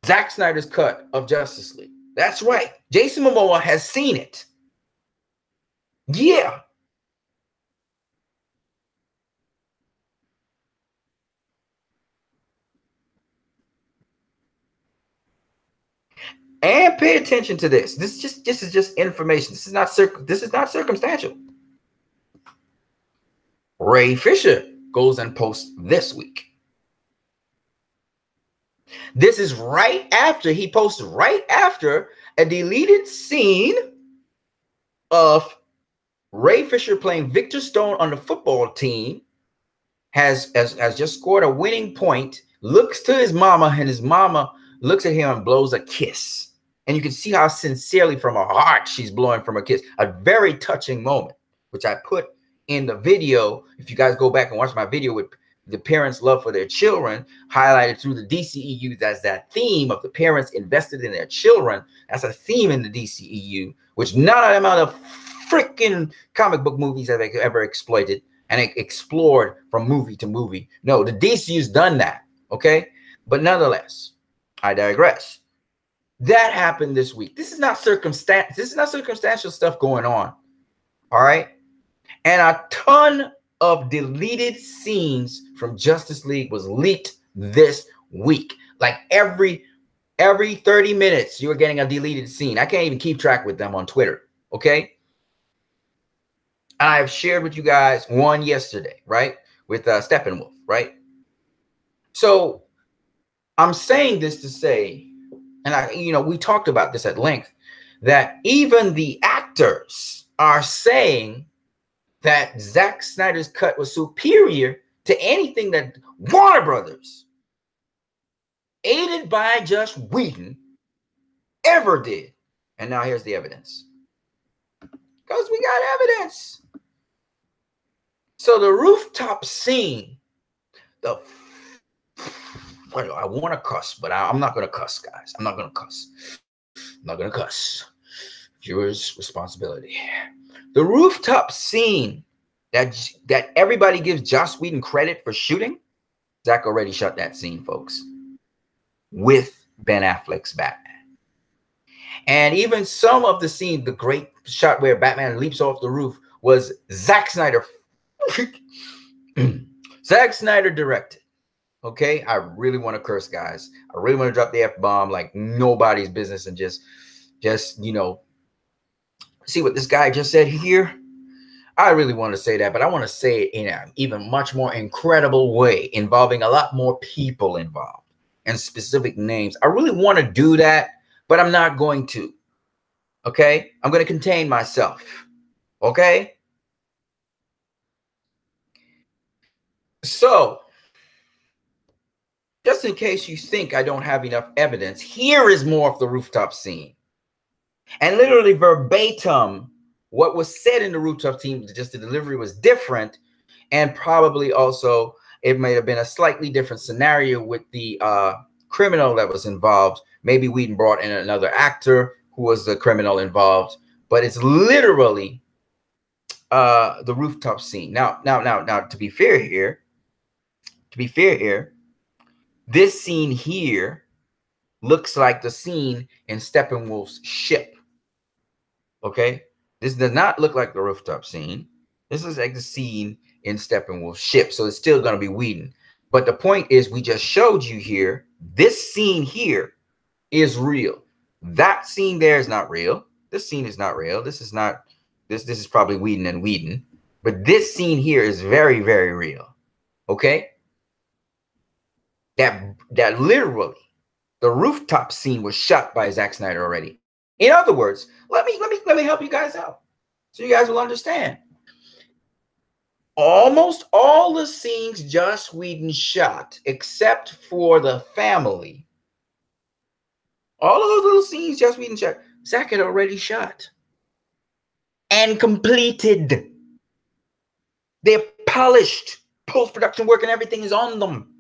Zack Snyder's cut of Justice League. That's right. Jason Momoa has seen it. Yeah. And pay attention to this. This is just information. This is not circumstantial. Ray Fisher goes and posts this week. This is right after he posted a deleted scene of Ray Fisher playing Victor Stone on the football team, has just scored a winning point, looks to his mama, and his mama looks at him and blows a kiss. And you can see how sincerely from her heart she's blowing from a kiss. A very touching moment, which I put in the video. If you guys go back and watch my video with the parents' love for their children, highlighted through the DCEU. That's that theme of the parents invested in their children. That's a theme in the DCEU, which none of them other freaking comic book movies have ever exploited and explored from movie to movie. No, the DCU's done that, okay? But nonetheless, I digress. That happened this week. This is not circumstantial stuff going on, all right? And a ton of deleted scenes from Justice League was leaked this week. Like every 30 minutes, you were getting a deleted scene. I can't even keep track with them on Twitter, okay? I've shared with you guys one yesterday, right? With Steppenwolf, right? So I'm saying this to say, and we talked about this at length, that even the actors are saying that Zack Snyder's cut was superior to anything that Warner Brothers, aided by Joss Whedon, ever did. And now here's the evidence. Because we got evidence. So the rooftop scene, I want to cuss, but I'm not going to cuss, guys. I'm not going to cuss. I'm not going to cuss. Viewers' responsibility. The rooftop scene that everybody gives Joss Whedon credit for shooting, Zack already shot that scene, folks, with Ben Affleck's Batman. And even some of the scene, the great shot where Batman leaps off the roof, was Zack Snyder. Zack Snyder directed. Okay, I really want to curse, guys. I really want to drop the F-bomb like nobody's business and just see what this guy just said here. I really want to say that, but I want to say it in an even much more incredible way, involving a lot more people involved and specific names. I really want to do that, but I'm not going to. Okay, I'm going to contain myself. Okay. So, just in case you think I don't have enough evidence, here is more of the rooftop scene. And literally verbatim, what was said in the rooftop scene, just the delivery was different. And probably also, it may have been a slightly different scenario with the criminal that was involved. Maybe Whedon brought in another actor who was the criminal involved. But it's literally the rooftop scene. Now, to be fair here, this scene here looks like the scene in Steppenwolf's ship. Okay? This does not look like the rooftop scene. This is like the scene in Steppenwolf's ship. So it's still going to be Whedon. But the point is, we just showed you here, this scene here is real. That scene there is not real. This scene is not real. This is not, this is probably Whedon and Whedon. But this scene here is very, very real. Okay? That literally, the rooftop scene was shot by Zack Snyder already. In other words, let me help you guys out so you guys will understand. Almost all the scenes Joss Whedon shot, except for the family, all of those little scenes Joss Whedon shot, Zack had already shot and completed. They're polished. Post-production work and everything is on them.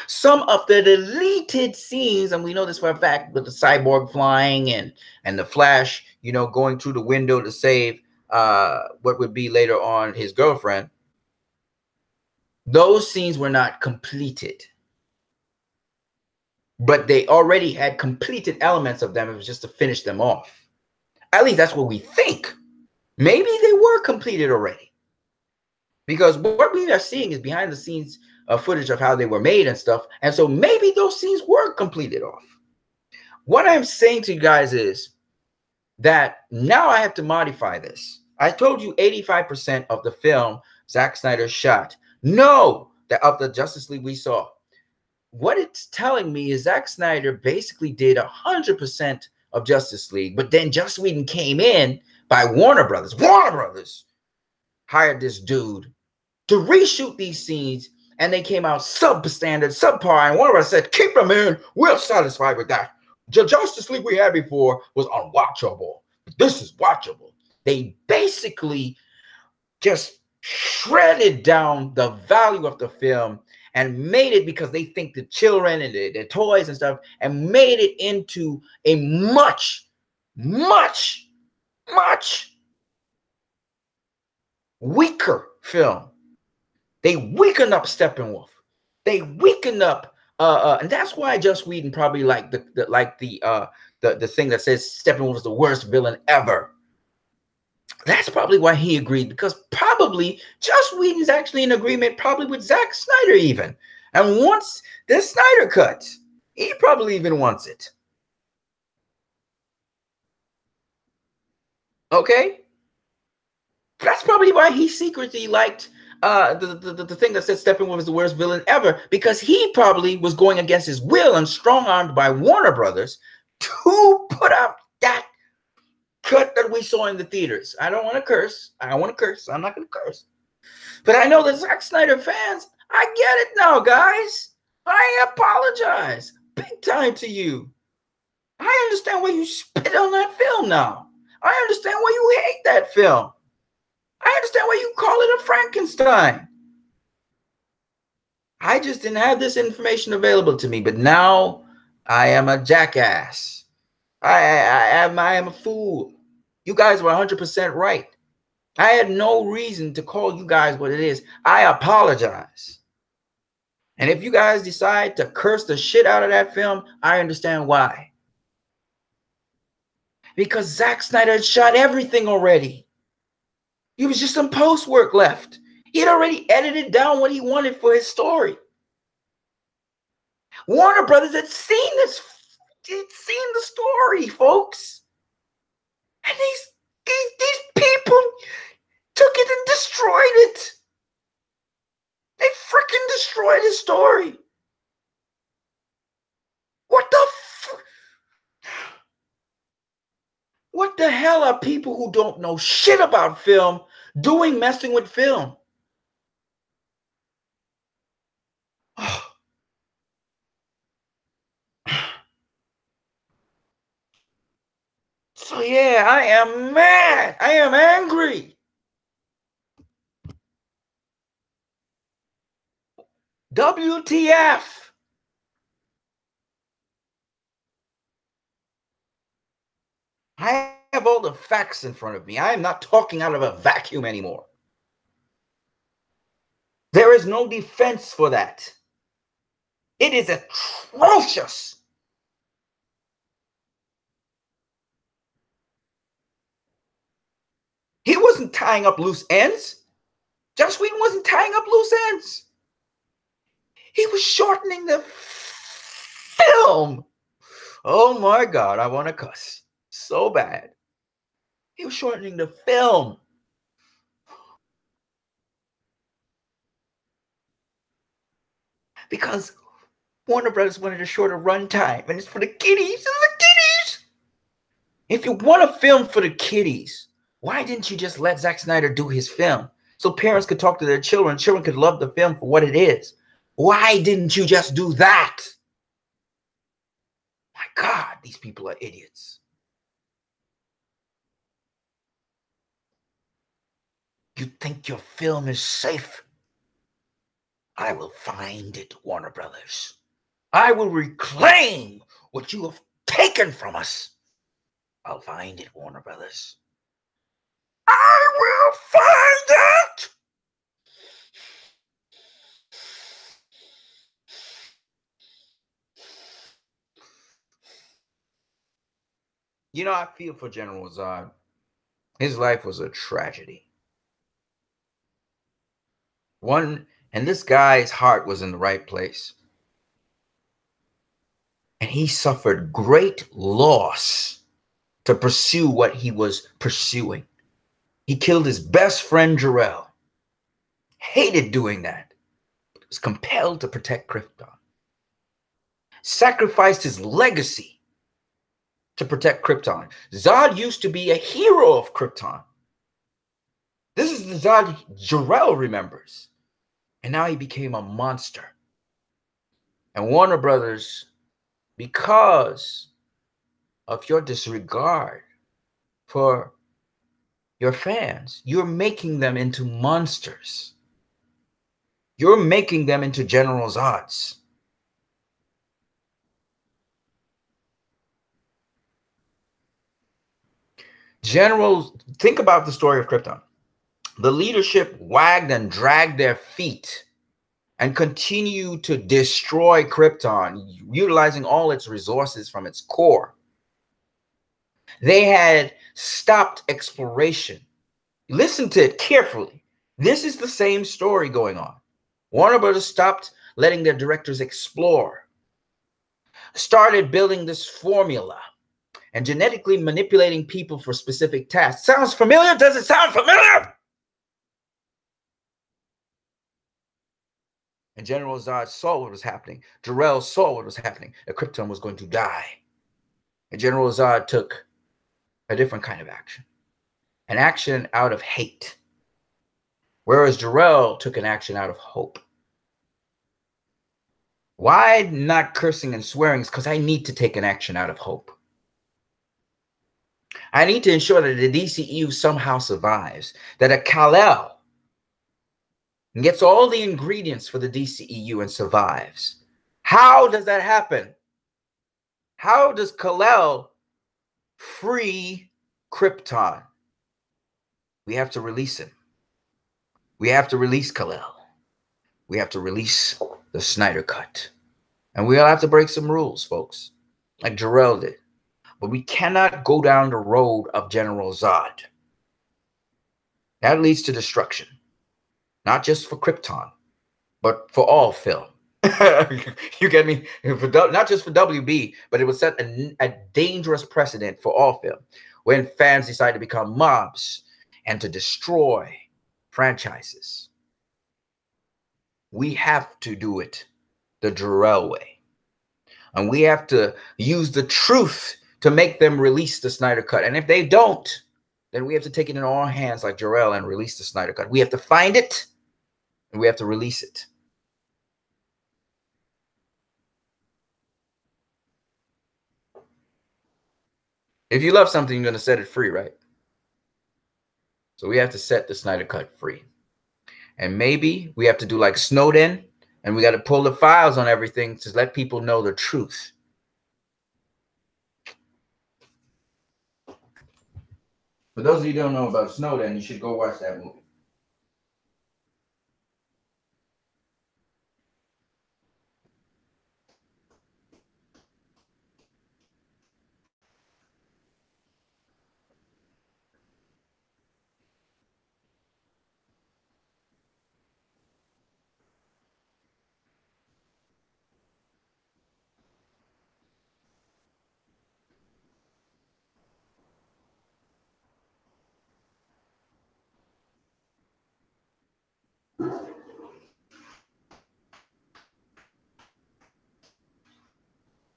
Some of the deleted scenes, and we know this for a fact, with the cyborg flying and the Flash, going through the window to save what would be later on his girlfriend. Those scenes were not completed, but they already had completed elements of them. It was just to finish them off. At least that's what we think. Maybe they were completed already, because what we are seeing is behind the scenes footage of how they were made and stuff. And so maybe those scenes were completed off. What I'm saying to you guys is that now I have to modify this. I told you 85% of the film Zack Snyder shot. No, that of the Justice League we saw. What it's telling me is Zack Snyder basically did 100% of Justice League, but then Joss Whedon came in by Warner Brothers. Warner Brothers hired this dude to reshoot these scenes, and they came out substandard, subpar, and Warner Brothers said, keep them in, we're satisfied with that. The Justice League we had before was unwatchable. This is watchable. They basically just shredded down the value of the film and made it, because they think the children and the toys and stuff, and made it into a much, much, much weaker film. They weakened up Steppenwolf. They weakened up, and that's why Joss Whedon probably like the thing that says Steppenwolf is the worst villain ever. That's probably why he agreed, because probably Joss Whedon is actually in agreement, probably with Zack Snyder even, and wants the Snyder Cut. He probably even wants it. Okay, that's probably why he secretly liked the thing that said Steppenwolf is the worst villain ever, because he probably was going against his will and strong-armed by Warner Brothers to put out that cut that we saw in the theaters. I don't want to curse. I don't want to curse. I'm not going to curse. But I know the Zack Snyder fans, I get it now, guys. I apologize big time to you. I understand why you spit on that film now. I understand why you hate that film. I understand why you call it a Frankenstein. I just didn't have this information available to me, but now I am a jackass. I am a fool. You guys were 100% right. I had no reason to call you guys what it is. I apologize. And if you guys decide to curse the shit out of that film, I understand why. Because Zack Snyder had shot everything already. He was just some post work left. He had already edited down what he wanted for his story. Warner Brothers had seen this, had seen the story, folks. And these people took it and destroyed it. They freaking destroyed his story. What the hell are people who don't know shit about film doing messing with film? So yeah, I am mad. I am angry. WTF? I have all the facts in front of me. I am not talking out of a vacuum anymore. There is no defense for that. It is atrocious. He wasn't tying up loose ends. Joss Whedon wasn't tying up loose ends. He was shortening the film. Oh my God, I want to cuss so bad. He was shortening the film. Because Warner Brothers wanted a shorter runtime, and it's for the kiddies. It's for the kiddies. If you want a film for the kiddies, why didn't you just let Zack Snyder do his film so parents could talk to their children, children could love the film for what it is? Why didn't you just do that? My God, these people are idiots. You think your film is safe? I will find it, Warner Brothers. I will reclaim what you have taken from us. I'll find it, Warner Brothers. I will find it! You know, I feel for General Zod. His life was a tragedy. And this guy's heart was in the right place. And he suffered great loss to pursue what he was pursuing. He killed his best friend, Jor-El. Hated doing that. But was compelled to protect Krypton. Sacrificed his legacy to protect Krypton. Zod used to be a hero of Krypton. This is the Zod Jor-El remembers. And now he became a monster. And Warner Brothers, because of your disregard for your fans. You're making them into monsters. You're making them into General Zods. Generals, think about the story of Krypton. The leadership wagged and dragged their feet and continued to destroy Krypton, utilizing all its resources from its core. They had stopped exploration. Listen to it carefully. This is the same story going on. Warner Brothers stopped letting their directors explore, started building this formula and genetically manipulating people for specific tasks. Sounds familiar? Does it sound familiar? And General Zod saw what was happening. Jor-El saw what was happening, that Krypton was going to die. And General Zod took a different kind of action, an action out of hate, whereas Jor-El took an action out of hope. Why not cursing and swearing? Because I need to take an action out of hope. I need to ensure that the DCEU somehow survives, that a Kal-El gets all the ingredients for the DCEU and survives. How does that happen? How does Kal-El free Krypton? We have to release him. We have to release Kal-El. We have to release the Snyder Cut. And we'll have to break some rules, folks, like Jor-El did. But we cannot go down the road of General Zod. That leads to destruction. Not just for Krypton, but for all film. You get me? Not just for WB, but it would set a dangerous precedent for all film when fans decide to become mobs and to destroy franchises. We have to do it the Jor-El way. And we have to use the truth to make them release the Snyder Cut. And if they don't, then we have to take it in our hands like Jor-El and release the Snyder Cut. We have to find it and we have to release it. If you love something, you're going to set it free, right? So we have to set the Snyder Cut free. And maybe we have to do like Snowden, and we got to pull the files on everything to let people know the truth. For those of you who don't know about Snowden, you should go watch that movie.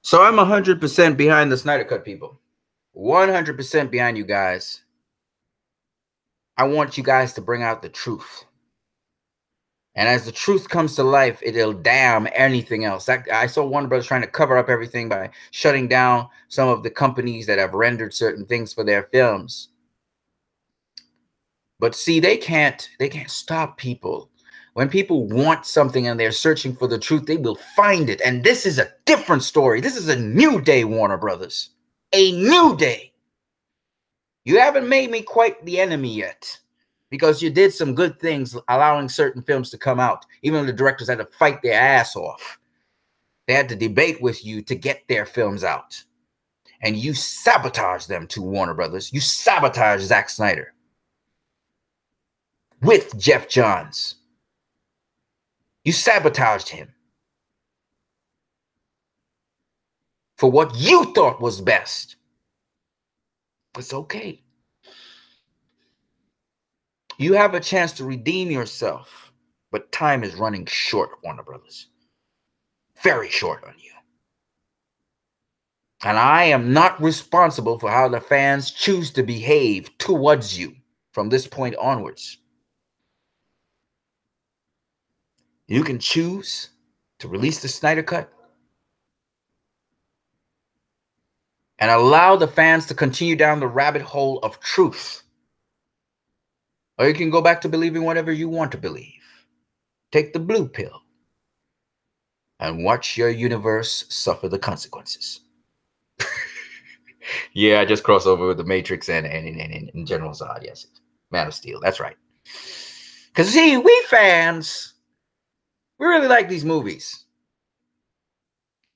So I'm 100% behind the Snyder Cut, people. 100% behind you guys. I want you guys to bring out the truth. And as the truth comes to life, it'll damn anything else. I saw Warner Brothers trying to cover up everything by shutting down some of the companies that have rendered certain things for their films. But see, they can't stop people. When people want something and they're searching for the truth, they will find it. And this is a different story. This is a new day, Warner Brothers. A new day. You haven't made me quite the enemy yet, because you did some good things allowing certain films to come out. Even the directors had to fight their ass off. They had to debate with you to get their films out. And you sabotaged them to Warner Brothers. You sabotaged Zack Snyder with Jeff Johns. You sabotaged him for what you thought was best. It's okay. You have a chance to redeem yourself, but time is running short, Warner Brothers. Very short on you. And I am not responsible for how the fans choose to behave towards you from this point onwards. You can choose to release the Snyder Cut and allow the fans to continue down the rabbit hole of truth. Or you can go back to believing whatever you want to believe. Take the blue pill and watch your universe suffer the consequences. Yeah, I just crossed over with the Matrix and General Zod. Yes, Man of Steel. That's right. Because see, we fans, we really like these movies.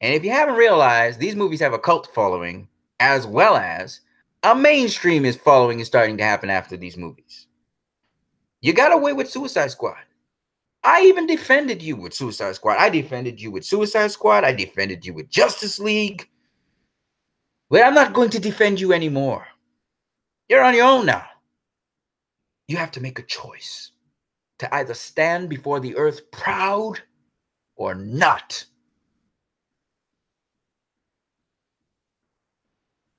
And if you haven't realized, these movies have a cult following, as well as a mainstream is following is starting to happen after these movies. You got away with Suicide Squad. I even defended you with Suicide Squad. I defended you with Suicide Squad. I defended you with Justice League. But I'm not going to defend you anymore. You're on your own now. You have to make a choice to either stand before the earth proud or not.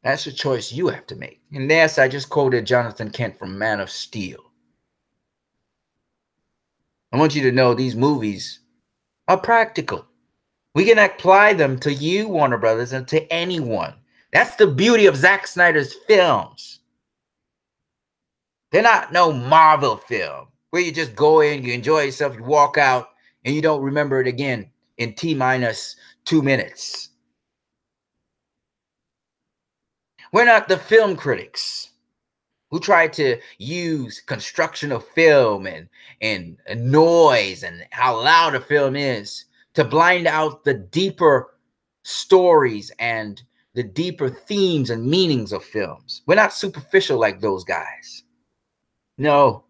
That's a choice you have to make. And yes, I just quoted Jonathan Kent from Man of Steel. I want you to know these movies are practical. We can apply them to you, Warner Brothers, and to anyone. That's the beauty of Zack Snyder's films. They're not no Marvel film where you just go in, you enjoy yourself, you walk out, and you don't remember it again in T-2 minutes. We're not the film critics who try to use construction of film and noise and how loud a film is to blind out the deeper stories and the deeper themes and meanings of films. We're not superficial like those guys. No.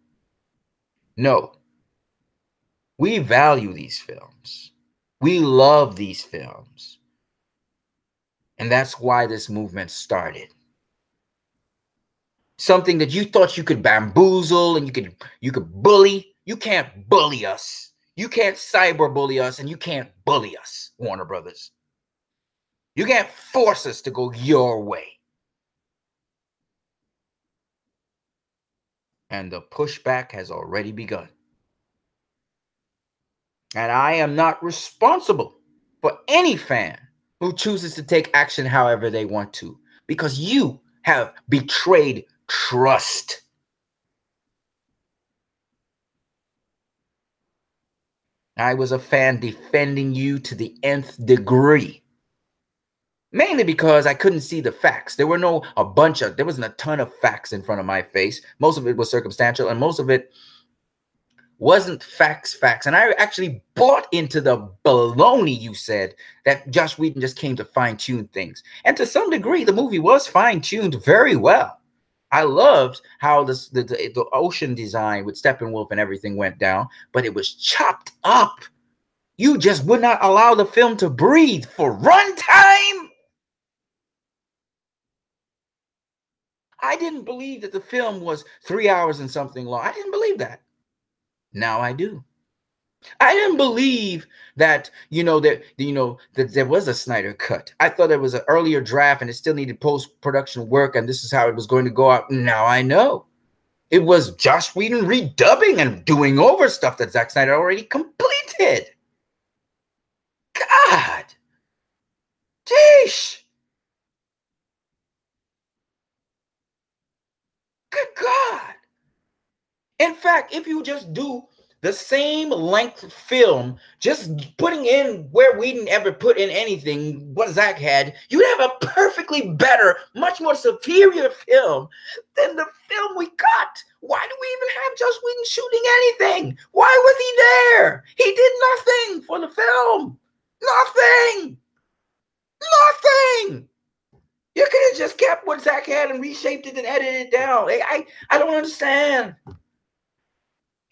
We value these films. We love these films. And that's why this movement started. Something that you thought you could bamboozle and you could bully. You can't bully us. You can't cyberbully us, and you can't bully us, Warner Brothers. You can't force us to go your way. And the pushback has already begun. And I am not responsible for any fan who chooses to take action however they want to, because you have betrayed trust. I was a fan defending you to the nth degree. Mainly because I couldn't see the facts. There wasn't a ton of facts in front of my face. Most of it was circumstantial, and most of it wasn't facts. And I actually bought into the baloney you said that Joss Whedon just came to fine-tune things. And to some degree, the movie was fine-tuned very well. I loved how the ocean design with Steppenwolf and everything went down, but it was chopped up. You just would not allow the film to breathe for runtime. I didn't believe that the film was 3 hours and something long. I didn't believe that. Now I do. I didn't believe that, that there was a Snyder Cut. I thought there was an earlier draft and it still needed post-production work, and this is how it was going to go out. Now I know. It was Joss Whedon redubbing and doing over stuff that Zack Snyder already completed. God. Jeesh. Good God. In fact, if you just do the same length film, just putting in where we didn't ever put in anything, what Zach had, you'd have a perfectly better, much more superior film than the film we got. Why do we even have Joss Whedon shooting anything? Why was he there? He did nothing for the film. Nothing. Nothing. You could have just kept what Zach had and reshaped it and edited it down. I don't understand.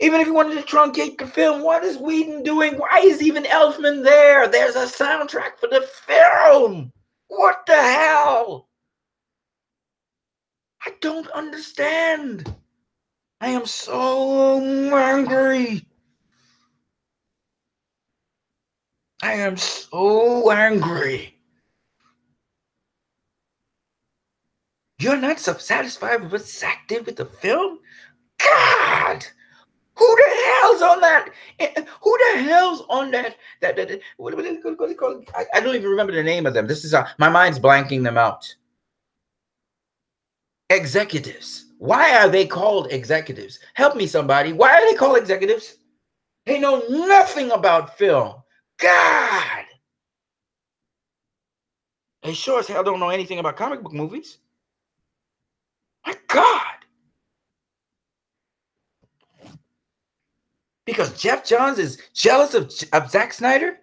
Even if you wanted to truncate the film, what is Whedon doing? Why is even Elfman there? There's a soundtrack for the film. What the hell? I don't understand. I am so angry. I am so angry. You're not so satisfied with what Zach did with the film? God! Who the hell's on that? Who the hell's on that? What do they call it? I don't even remember the name of them. This is my mind's blanking them out. executives. Why are they called executives? Help me, somebody. Why are they called executives? They know nothing about film. God. They sure as hell don't know anything about comic book movies. My God. Because Jeff Johns is jealous of Zack Snyder?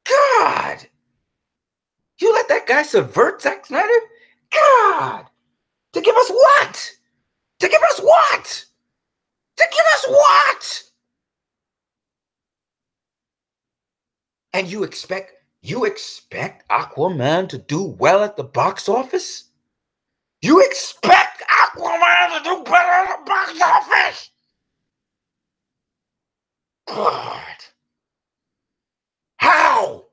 God. You let that guy subvert Zack Snyder? God. To give us what? To give us what? To give us what? And you expect Aquaman to do well at the box office? You expect Aquaman to do better at the box office? God. How?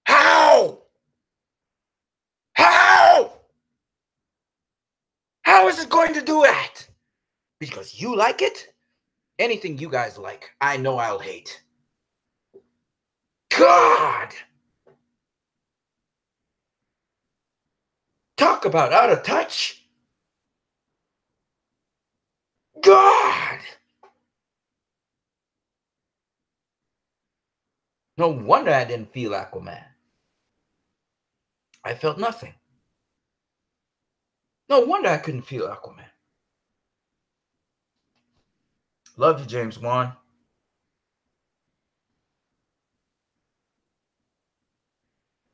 How? How? How is it going to do that? Because you like it? Anything you guys like, I know I'll hate. God! Talk about out of touch. God! No wonder I didn't feel Aquaman. I felt nothing. No wonder I couldn't feel Aquaman. Love you, James Wan.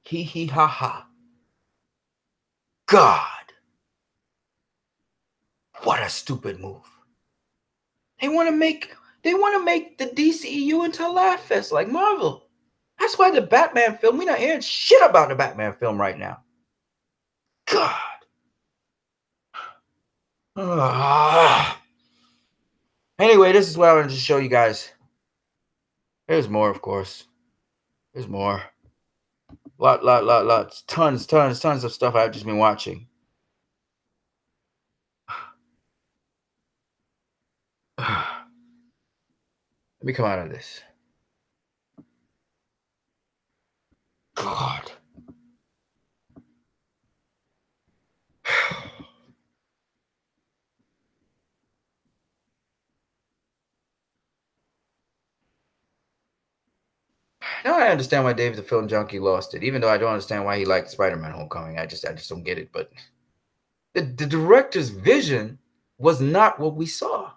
Hee hee ha ha. God. What a stupid move. They want to make the DCEU into a laugh fest like Marvel. That's why the Batman film, we're not hearing shit about the Batman film right now. God. Anyway, this is what I wanted to show you guys. There's more, of course. There's more. Lots. Tons of stuff I've just been watching. Let me come out of this. God. Now I understand why Dave the Film Junkie lost it, even though I don't understand why he liked Spider-Man Homecoming. I just don't get it. But the director's vision was not what we saw.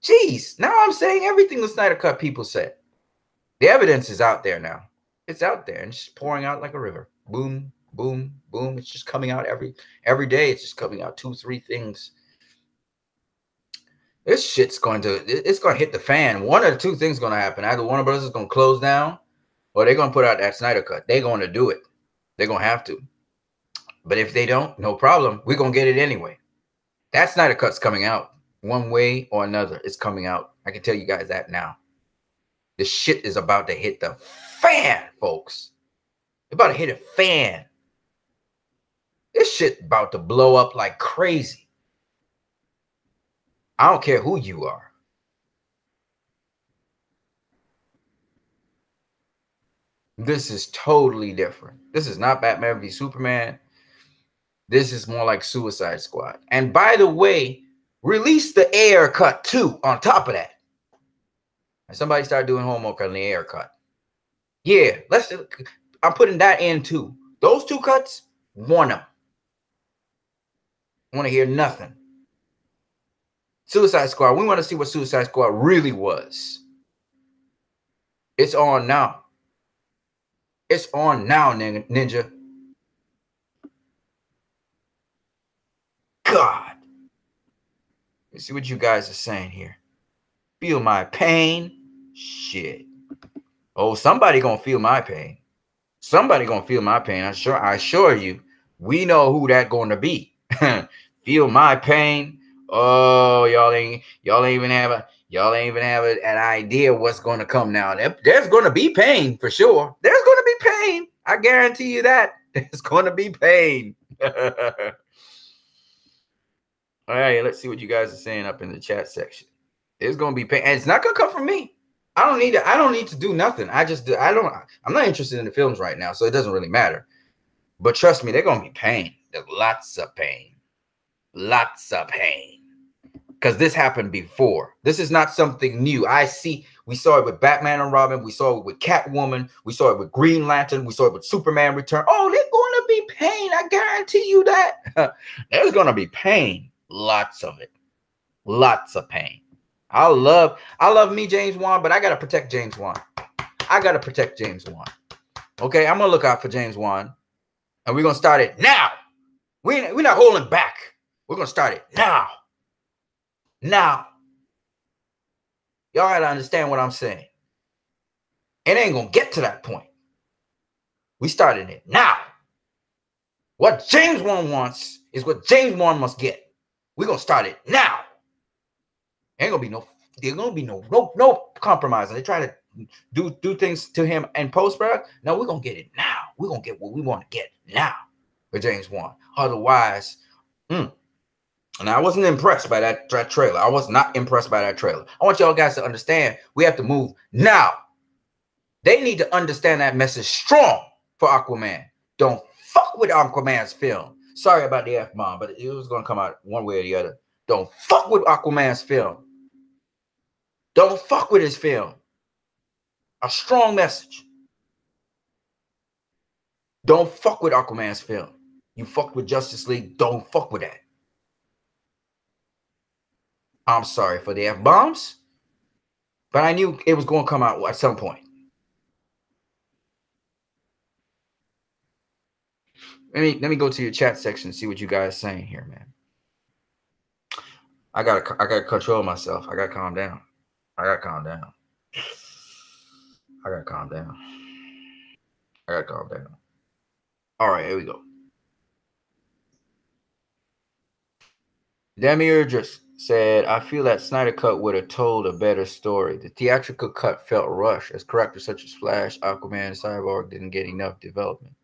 Jeez, now I'm saying everything the Snyder Cut people said. The evidence is out there now. It's out there and it's just pouring out like a river. Boom, boom, boom. It's just coming out every day. It's just coming out 2-3 things. This shit's going to hit the fan. One of the two things going to happen. Either Warner Bros. Is going to close down, or they're going to put out that Snyder Cut. They're going to do it. They're going to have to. But if they don't, no problem. We're going to get it anyway. That Snyder Cut's coming out. One way or another, it's coming out. I can tell you guys that now. This shit is about to hit the fan, folks. It's about to hit a fan. This shit about to blow up like crazy. I don't care who you are. This is totally different. This is not Batman v Superman. This is more like Suicide Squad. And by the way, release the Ayer cut too on top of that. And somebody started doing homework on the Ayer cut. Yeah, I'm putting that in too. Those two cuts, want them. I want to hear nothing. Suicide Squad. We want to see what Suicide Squad really was. It's on now. It's on now, Ninja. God. Let's see what you guys are saying here. Feel my pain? Shit. Oh, somebody gonna feel my pain. Somebody gonna feel my pain. I assure you. We know who that gonna be. Feel my pain. Oh, y'all ain't even have an idea what's gonna come now. There's gonna be pain for sure. There's gonna be pain. I guarantee you that. There's gonna be pain. All right, let's see what you guys are saying up in the chat section. There's gonna be pain, and it's not gonna come from me. I don't need to do nothing. I'm not interested in the films right now, so it doesn't really matter. But trust me, they're gonna be pain. There's lots of pain. Lots of pain. Because this happened before. This is not something new. We saw it with Batman and Robin. We saw it with Catwoman. We saw it with Green Lantern. We saw it with Superman Return. Oh, there's going to be pain. I guarantee you that. There's going to be pain. Lots of it. Lots of pain. I love me, James Wan, but I got to protect James Wan. I got to protect James Wan. Okay, I'm going to look out for James Wan. And we're going to start it now. We're not holding back. We're going to start it now. Now, y'all gotta understand what I'm saying. It ain't gonna get to that point. We started it now. What James Wan wants is what James Wan must get. We're gonna start it now. There's gonna be no compromise. They try to do things to him and post, bro. No, we're gonna get it now. We're gonna get what we want to get now with James Wan. Otherwise, and I wasn't impressed by that trailer. I was not impressed by that trailer. I want y'all guys to understand we have to move now. They need to understand that message strong for Aquaman. Don't fuck with Aquaman's film. Sorry about the F-bomb, but it was going to come out one way or the other. Don't fuck with Aquaman's film. Don't fuck with his film. A strong message. Don't fuck with Aquaman's film. You fucked with Justice League. Don't fuck with that. I'm sorry for the F-bombs, but I knew it was going to come out at some point. Let me go to your chat section and see what you guys are saying here, man. I gotta control myself. I gotta calm down. I gotta calm down. All right, here we go. Demir just said, I feel that Snyder Cut would have told a better story. The theatrical cut felt rushed, as characters such as Flash, Aquaman, and Cyborg didn't get enough development.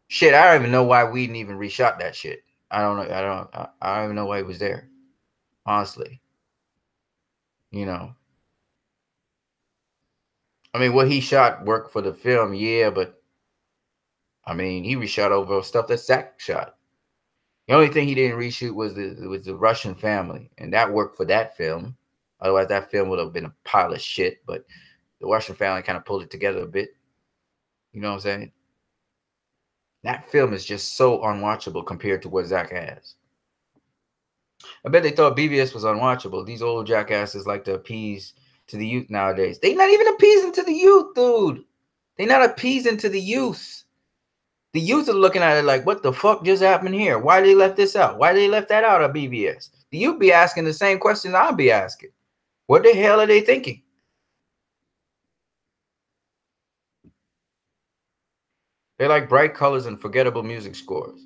Shit, I don't even know why we didn't even reshot that shit. I don't even know why he was there. Honestly. You know. I mean, what he shot worked for the film, yeah, but I mean, he reshot over stuff that Zack shot. The only thing he didn't reshoot was the Russian family, and that worked for that film. Otherwise, that film would have been a pile of shit, but the Russian family kind of pulled it together a bit. You know what I'm saying? That film is just so unwatchable compared to what Zack has. I bet they thought BVS was unwatchable. These old jackasses like to appease to the youth nowadays. They not even appeasing to the youth, dude. They not appeasing to the youth. The youth are looking at it like, what the fuck just happened here? Why they left this out? Why they left that out of BVS? The youth be asking the same questions I'll be asking. What the hell are they thinking? They like bright colors and forgettable music scores.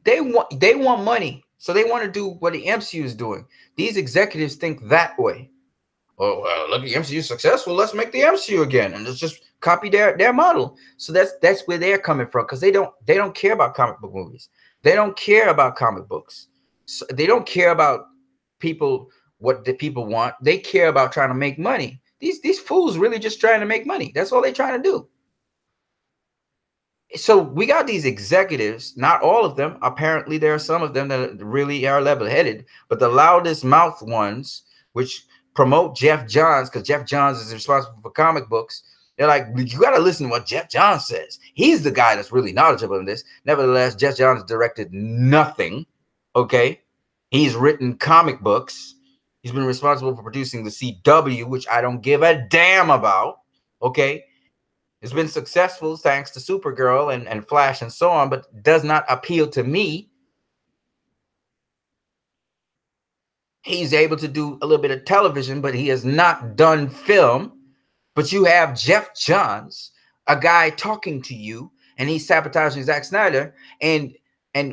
They want money, so they want to do what the MCU is doing. These executives think that way. Oh, well, look, the MCU is successful. Let's make the MCU again, and let's just copy their model. So that's where they're coming from, because they don't care about comic book movies. They don't care about comic books. So they don't care about people, what the people want. They care about trying to make money. These fools really just trying to make money. That's all they're trying to do. So we got these executives, not all of them. Apparently, there are some of them that really are level-headed, but the loudest mouth ones, which promote Jeff Johns, because Jeff Johns is responsible for comic books. They're like, you got to listen to what Jeff Johns says. He's the guy that's really knowledgeable in this. Nevertheless, Jeff Johns directed nothing. Okay. He's written comic books. He's been responsible for producing the CW, which I don't give a damn about. Okay. It's been successful thanks to Supergirl and Flash and so on, but does not appeal to me. He's able to do a little bit of television, but he has not done film. But you have Jeff Johns, a guy talking to you, and he's sabotaging Zack Snyder. And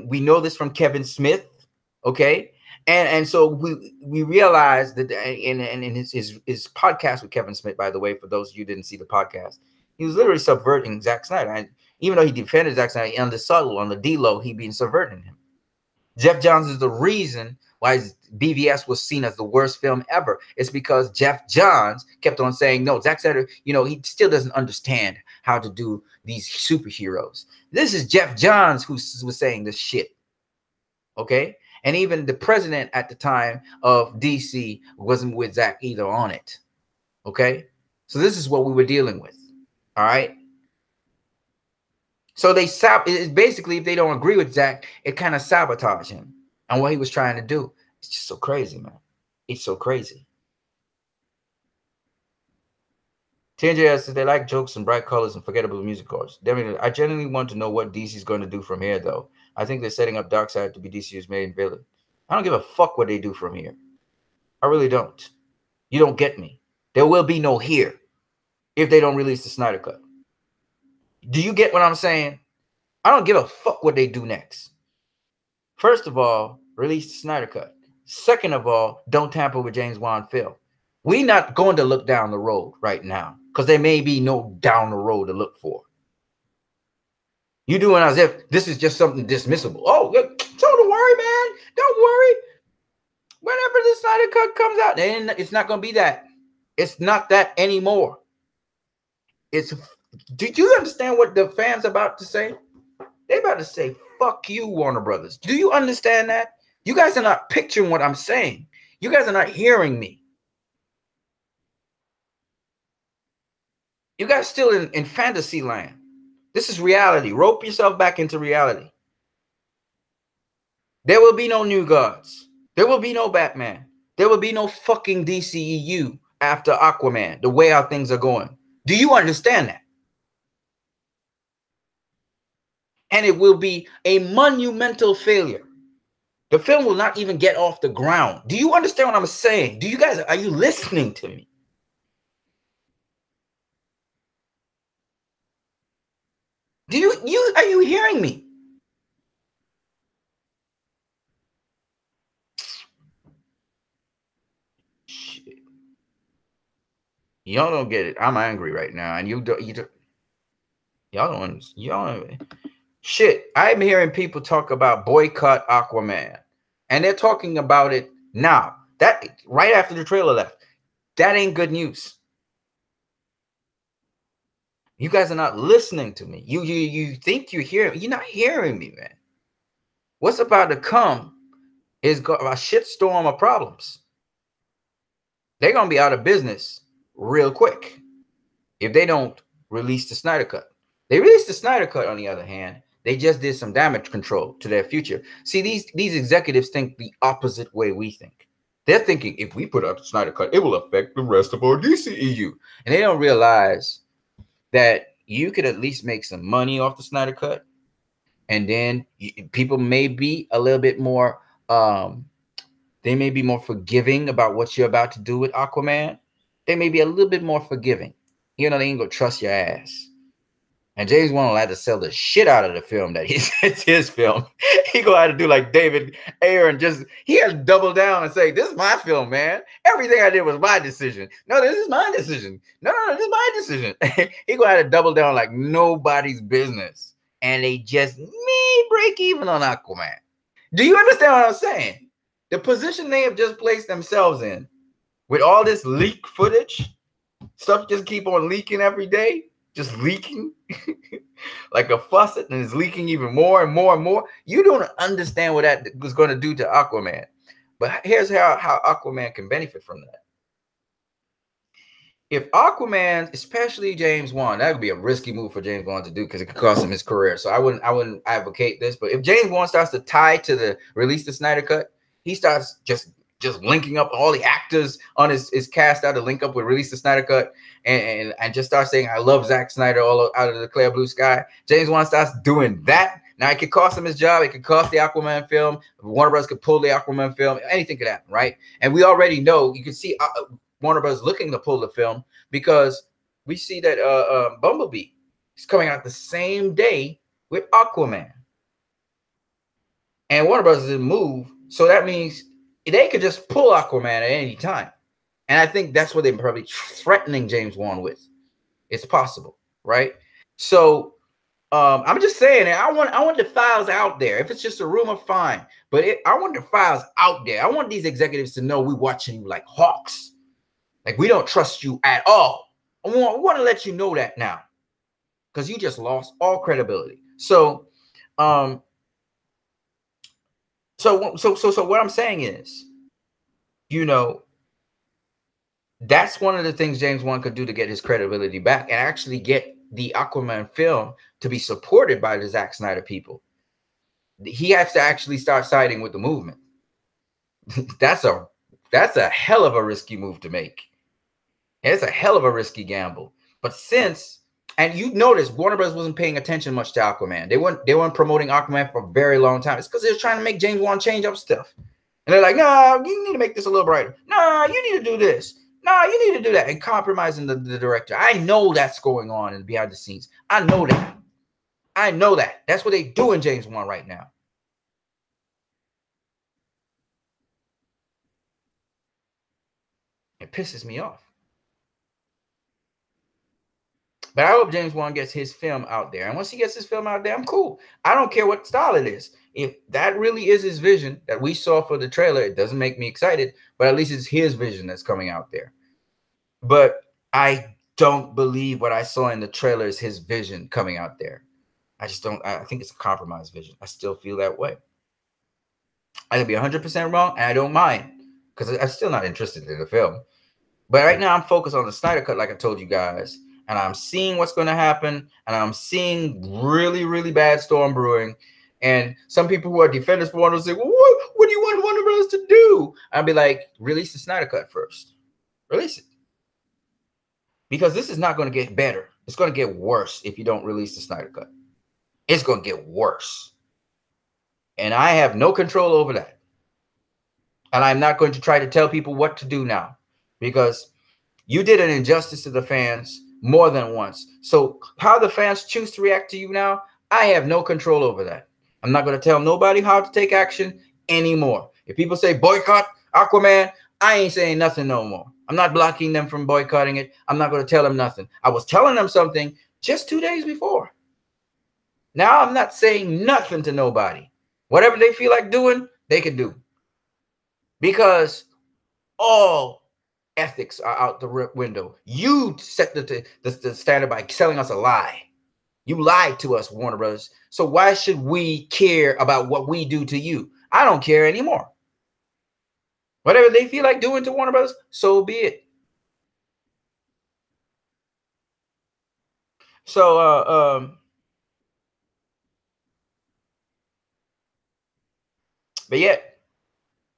we know this from Kevin Smith, okay? And so we realized that in his podcast with Kevin Smith, by the way, for those of you who didn't see the podcast, he was literally subverting Zack Snyder. And even though he defended Zack Snyder on the subtle, on the D-low, he been subverting him. Jeff Johns is the reason why BVS was seen as the worst film ever. It's because Jeff Johns kept on saying, no, Zack Snyder, he still doesn't understand how to do these superheroes. This is Jeff Johns who was saying this shit. Okay. And even the president at the time of DC wasn't with Zack either on it. Okay. So this is what we were dealing with. All right. So they basically, if they don't agree with Zack, it kind of sabotage him and what he was trying to do. It's just so crazy, man. It's so crazy. TNJ says they like jokes and bright colors and forgettable music scores. I genuinely want to know what DC's going to do from here, though. I think they're setting up Darkseid to be DC's main villain. I don't give a fuck what they do from here. I really don't. You don't get me. There will be no here if they don't release the Snyder Cut. Do you get what I'm saying? I don't give a fuck what they do next. First of all, release the Snyder Cut. Second of all, don't tamper with James Wan film. We're not going to look down the road right now because there may be no down the road to look for. You doing as if this is just something dismissible. Oh, don't worry, man. Don't worry. Whenever the Snyder Cut comes out, it's not going to be that. It's not that anymore. Did you understand what the fans about to say? They're about to say, fuck you, Warner Brothers. Do you understand that? You guys are not picturing what I'm saying. You guys are not hearing me. You guys still in fantasy land. This is reality. Rope yourself back into reality. There will be no New Gods. There will be no Batman. There will be no fucking DCEU after Aquaman, the way how things are going. Do you understand that? And it will be a monumental failure. The film will not even get off the ground. Do you understand what I'm saying? Do you guys, are you listening to me? Are you hearing me? Shit. Y'all don't get it. I'm angry right now, and y'all don't. Shit, I'm hearing people talk about boycott Aquaman, and they're talking about it now. That right after the trailer left. That ain't good news. You guys are not listening to me. You think you're hearing? You're not hearing me, man. What's about to come is a shitstorm of problems. They're gonna be out of business real quick if they don't release the Snyder Cut. They released the Snyder Cut, on the other hand. They just did some damage control to their future. See, these executives think the opposite way we think. They're thinking if we put out the Snyder Cut, it will affect the rest of our DCEU. And they don't realize that you could at least make some money off the Snyder Cut. And then people may be a little bit more, they may be more forgiving about what you're about to do with Aquaman. They may be a little bit more forgiving. You know, they ain't gonna trust your ass. And James Wan will have to sell the shit out of the film that it's his film. He gonna have to do like David Ayer and he has to double down and say, this is my film, man. Everything I did was my decision. No, this is my decision. No, this is my decision. He gonna have to double down like nobody's business. And they just may break even on Aquaman. Do you understand what I'm saying? The position they have just placed themselves in with all this leak footage, stuff just keep on leaking every day. Just leaking like a faucet, and it's leaking even more and more and more. You don't understand what that was going to do to Aquaman. But here's how Aquaman can benefit from that. If Aquaman, especially James Wan, that would be a risky move for James Wan to do because it could cost him his career. So I wouldn't advocate this. But if James Wan starts to tie to the release the Snyder Cut, he starts just linking up all the actors on his cast out to link up with release the Snyder Cut and just start saying, I love Zack Snyder all out of the clear blue sky. James Wan starts doing that. Now it could cost him his job. It could cost the Aquaman film. Warner Bros. Could pull the Aquaman film. Anything could happen, right? And we already know, you can see Warner Bros. Looking to pull the film because we see that Bumblebee is coming out the same day with Aquaman. And Warner Bros. Didn't move. So that means they could just pull Aquaman at any time. And I think that's what they're probably threatening James Wan with. It's possible, right? So I'm just saying, I want the files out there. If it's just a rumor, fine. But I want the files out there. I want these executives to know we're watching you like hawks. Like we don't trust you at all. I want to let you know that now. Because you just lost all credibility. So So what I'm saying is, you know, that's one of the things James Wan could do to get his credibility back and actually get the Aquaman film to be supported by the Zack Snyder people. He has to actually start siding with the movement. that's a hell of a risky move to make. It's a hell of a risky gamble. But since, and you notice Warner Bros. Wasn't paying attention much to Aquaman. They weren't promoting Aquaman for a very long time. It's because they were trying to make James Wan change up stuff. And they're like, no, you need to make this a little brighter. No, you need to do this. No, you need to do that. And compromising the director. I know that's going on in behind the scenes. I know that. I know that. That's what they do in James Wan right now. It pisses me off. But I hope James Wan gets his film out there. And once he gets his film out there, I'm cool. I don't care what style it is. If that really is his vision that we saw for the trailer, it doesn't make me excited, but at least it's his vision that's coming out there. But I don't believe what I saw in the trailer is his vision coming out there. I just don't. I think it's a compromised vision. I still feel that way. I could be 100% wrong, and I don't mind because I'm still not interested in the film. But right now, I'm focused on the Snyder Cut, like I told you guys. And I'm seeing what's going to happen. And I'm seeing really, really bad storm brewing. And some people who are defenders for Warner say, well, what do you want Warner Bros. To do? I'll be like, release the Snyder Cut first. Release it. Because this is not going to get better. It's going to get worse if you don't release the Snyder Cut. It's going to get worse. And I have no control over that. And I'm not going to try to tell people what to do now. Because you did an injustice to the fans more than once. So how the fans choose to react to you now, I have no control over that. I'm not going to tell nobody how to take action anymore. If people say boycott Aquaman, I ain't saying nothing no more. I'm not blocking them from boycotting it. I'm not going to tell them nothing. I was telling them something just 2 days before. Now I'm not saying nothing to nobody. Whatever they feel like doing, they can do. Because all ethics are out the window. You set the standard by selling us a lie. You lied to us, Warner Bros. So why should we care about what we do to you? I don't care anymore. Whatever they feel like doing to Warner Bros., so be it. So, but yet,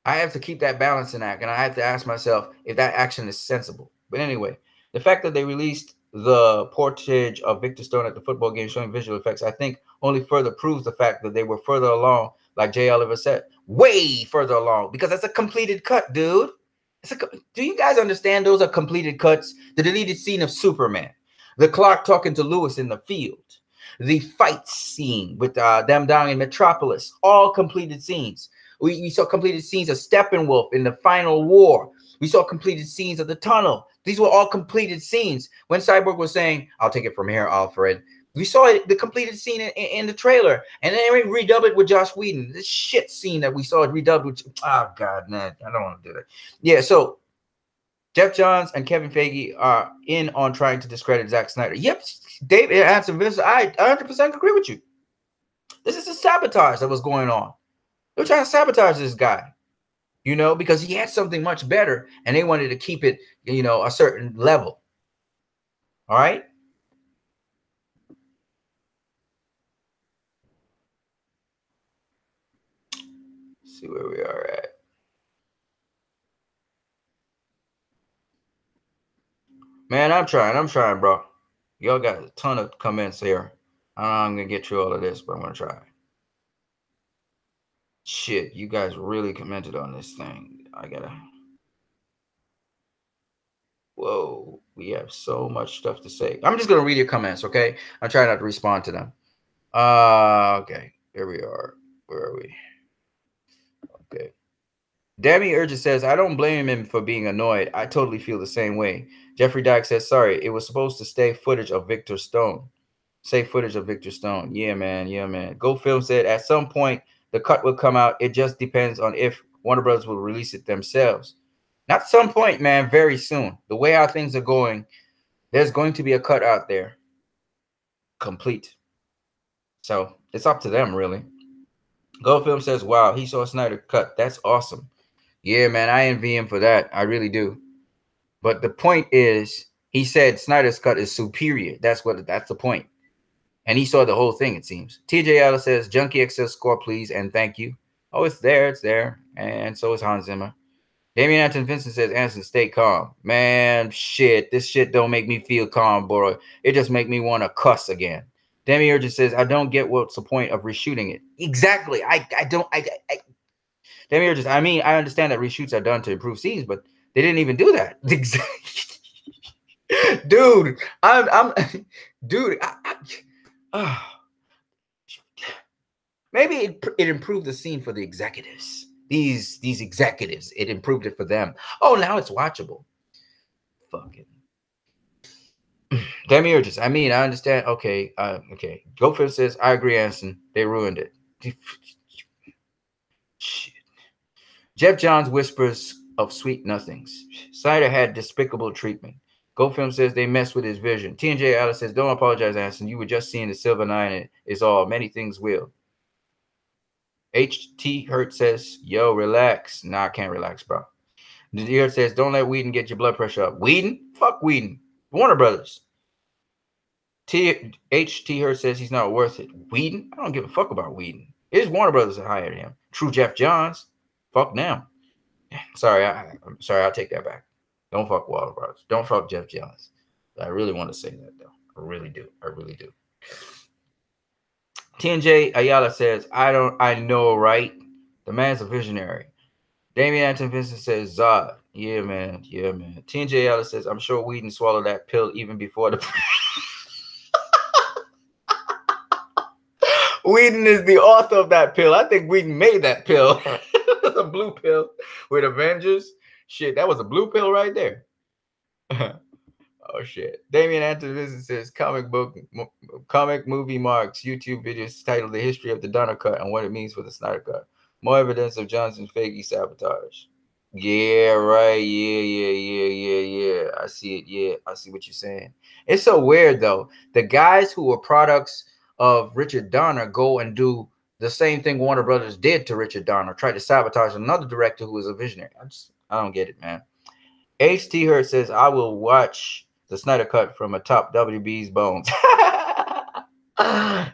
I have to keep that balancing act, and I have to ask myself if that action is sensible. But anyway, the fact that they released the portage of Victor Stone at the football game showing visual effects, I think only further proves the fact that they were further along, like Jay Oliver said, way further along, because that's a completed cut, dude. Do you guys understand those are completed cuts? The deleted scene of Superman, the Clark talking to Lewis in the field, the fight scene with them down in Metropolis, all completed scenes. We saw completed scenes of Steppenwolf in the final war. We saw completed scenes of the tunnel. These were all completed scenes. When Cyborg was saying, I'll take it from here, Alfred, we saw it, the completed scene in the trailer. And then we redubbed it with Joss Whedon. This shit scene that we saw redubbed with, oh, God, man, I don't want to do that. Yeah, so Jeff Johns and Kevin Feige are in on trying to discredit Zack Snyder. Yep, David Hanson, Vince, I 100% agree with you. This is a sabotage that was going on. They were trying to sabotage this guy, you know, because he had something much better and they wanted to keep it, you know, a certain level. All right. Let's see where we are at. Man, I'm trying, bro. Y'all got a ton of comments here. I don't know how I'm going to get through all of this, but I'm going to try. Shit, you guys really commented on this thing. I gotta. Whoa, we have so much stuff to say. I'm just gonna read your comments, okay? I'm trying not to respond to them. Okay, here we are. Where are we? Okay. Dammy Urgent says, I don't blame him for being annoyed. I totally feel the same way. Jeffrey Dyke says, sorry, it was supposed to stay footage of Victor Stone. Say footage of Victor Stone. Yeah, man. Yeah, man. Go Film said, at some point, the cut will come out. It just depends on if Warner Bros. Will release it themselves. Not some point, man. Very soon. The way how things are going, there's going to be a cut out there. Complete. So it's up to them, really. Gold Film says, wow, he saw Snyder Cut. That's awesome. Yeah, man, I envy him for that. I really do. But the point is, he said Snyder's Cut is superior. That's the point. And he saw the whole thing, it seems. TJ Ellis says, Junkie XL score, please, and thank you. Oh, it's there. And so is Hans Zimmer. Damian Anton Vincent says, Anson, stay calm. Man, shit, this shit don't make me feel calm, bro. It just make me want to cuss again. Demi Urgent says, I don't get what's the point of reshooting it. Exactly. I Demi Urgent, I mean, I understand that reshoots are done to improve scenes, but they didn't even do that. Dude, dude, maybe it improved the scene for the executives. These executives, it improved it for them. Oh, now it's watchable. Fucking Demiurgus. I mean, I understand. Okay, okay. Goldfish says, I agree, Anson. They ruined it. Shit. Jeff Johns whispers of sweet nothings. Snyder had despicable treatment. GoFilm says they messed with his vision. TNJ Alice says, don't apologize, Anson. You were just seeing the silver lining is all. Many things will. HT Hurt says, yo, relax. Nah, I can't relax, bro. The says, don't let Whedon get your blood pressure up. Whedon? Fuck Whedon. Warner Brothers. HT Hurt says he's not worth it. Whedon? I don't give a fuck about Whedon. It is Warner Brothers that hired him. True Jeff Johns. Fuck them. Sorry, I'm sorry, I'll take that back. Don't fuck Warner Brothers. Don't fuck Jeff Johns. I really want to say that, though. I really do. I really do. TNJ Ayala says, I know, right? The man's a visionary. Damian Anton Vincent says, Zod. Yeah, man. Yeah, man. TNJ Ayala says, I'm sure Whedon swallowed that pill even before the... Whedon is the author of that pill. I think Whedon made that pill. The blue pill with Avengers. Shit, that was a blue pill right there. Oh, shit. Damian Anton Vincent says, comic movie marks, YouTube videos titled The History of the Donner Cut and What It Means for the Snyder Cut. More evidence of Johnson Feige sabotage. Yeah, right. Yeah. I see it. Yeah, I see what you're saying. It's so weird, though. The guys who were products of Richard Donner go and do the same thing Warner Brothers did to Richard Donner, tried to sabotage another director who was a visionary. I don't get it, man. HT Hurt says, I will watch the Snyder Cut from atop WB's bones.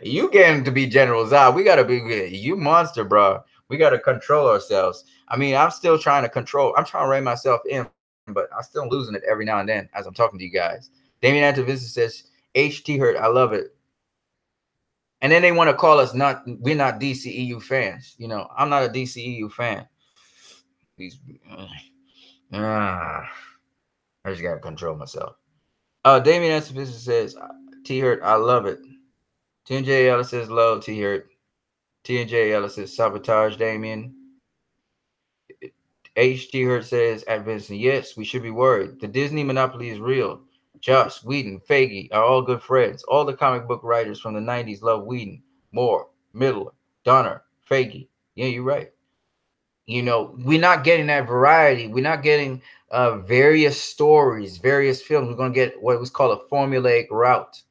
You getting to be General Zod. We got to be, you monster, bro. We got to control ourselves. I mean, I'm still trying to control. I'm trying to rein myself in, but I'm still losing it every now and then as I'm talking to you guys. Damian Antovincent says, HT Hurt, I love it. And then they want to call us we're not DCEU fans. You know, I'm not a DCEU fan. I just got to control myself. Damian Antovincent says, T Hurt, I love it. TNJ Ellis says, love T Hurt. TNJ Ellis says, sabotage Damian. HT Hurt says, at Vincent, yes, we should be worried. The Disney monopoly is real. Joss, Whedon, Feige are all good friends. All the comic book writers from the 90s love Whedon, Moore, Miller, Donner, Feige. Yeah, you're right. You know, we're not getting that variety. We're not getting various stories, various films. We're going to get what was called a formulaic route.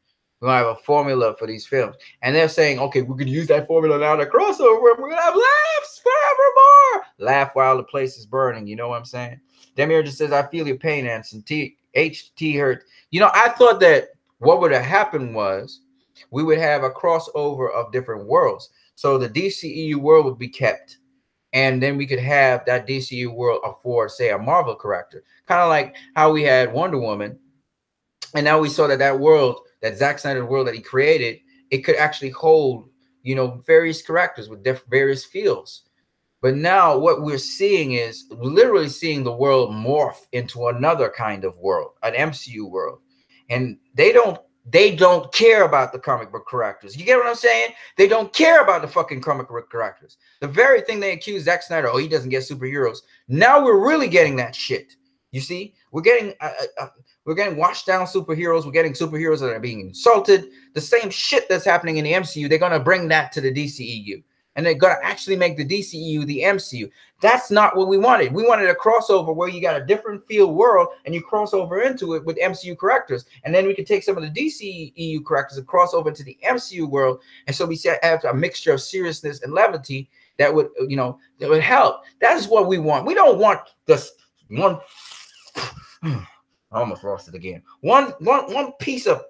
We're going to have a formula for these films. And they're saying, okay, we could use that formula now to crossover. We're going to have laughs forevermore. Laugh while the place is burning. You know what I'm saying? Demir just says, I feel your pain, Anson. HT Hurt. You know, I thought that what would have happened was we would have a crossover of different worlds. So the DCEU world would be kept. And then we could have that DCU world afford, say, a Marvel character. Kind of like how we had Wonder Woman. And now we saw that world, that Zack Snyder world that he created, it could actually hold, you know, various characters with various fields. But now what we're seeing is literally seeing the world morph into another kind of world, an MCU world. And they don't care about the comic book characters. You get what I'm saying? They don't care about the fucking comic book characters. The very thing they accuse Zack Snyder, oh, he doesn't get superheroes. Now we're really getting that shit. You see? We're getting washed down superheroes. We're getting superheroes that are being insulted. The same shit that's happening in the MCU, they're going to bring that to the DCEU. And they're going to actually make the DCEU the MCU. That's not what we wanted. We wanted a crossover where you got a different field world and you cross over into it with MCU characters. And then we could take some of the DCEU characters and cross over into the MCU world. And so we have a mixture of seriousness and levity. that would, that would help. That's what we want. We don't want this one. I almost lost it again. One piece of,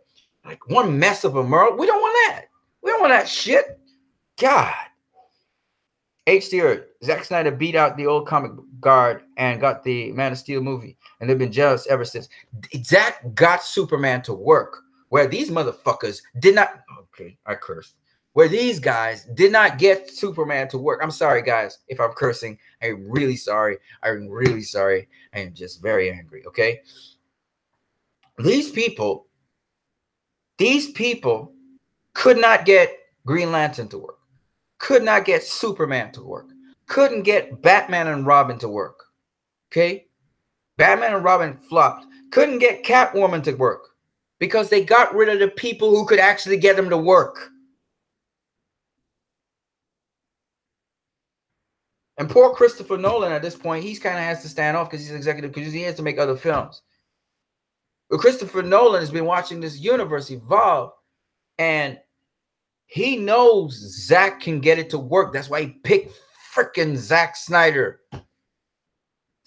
like, one mess of a murder. We don't want that. We don't want that shit. God. HDR, Zack Snyder beat out the old comic guard and got the Man of Steel movie, and they've been jealous ever since. Zack got Superman to work, where these motherfuckers did not. Okay, I cursed. Where these guys did not get Superman to work. I'm sorry, guys, if I'm cursing. I'm really sorry. I'm really sorry. I am just very angry. Okay, these people could not get Green Lantern to work. Could not get Superman to work. Couldn't get Batman and Robin to work. Okay? Batman and Robin flopped. Couldn't get Catwoman to work because they got rid of the people who could actually get them to work. And poor Christopher Nolan at this point, he's kind of has to stand off because he's executive, because he has to make other films. But Christopher Nolan has been watching this universe evolve, and he knows Zack can get it to work. That's why he picked freaking Zack Snyder.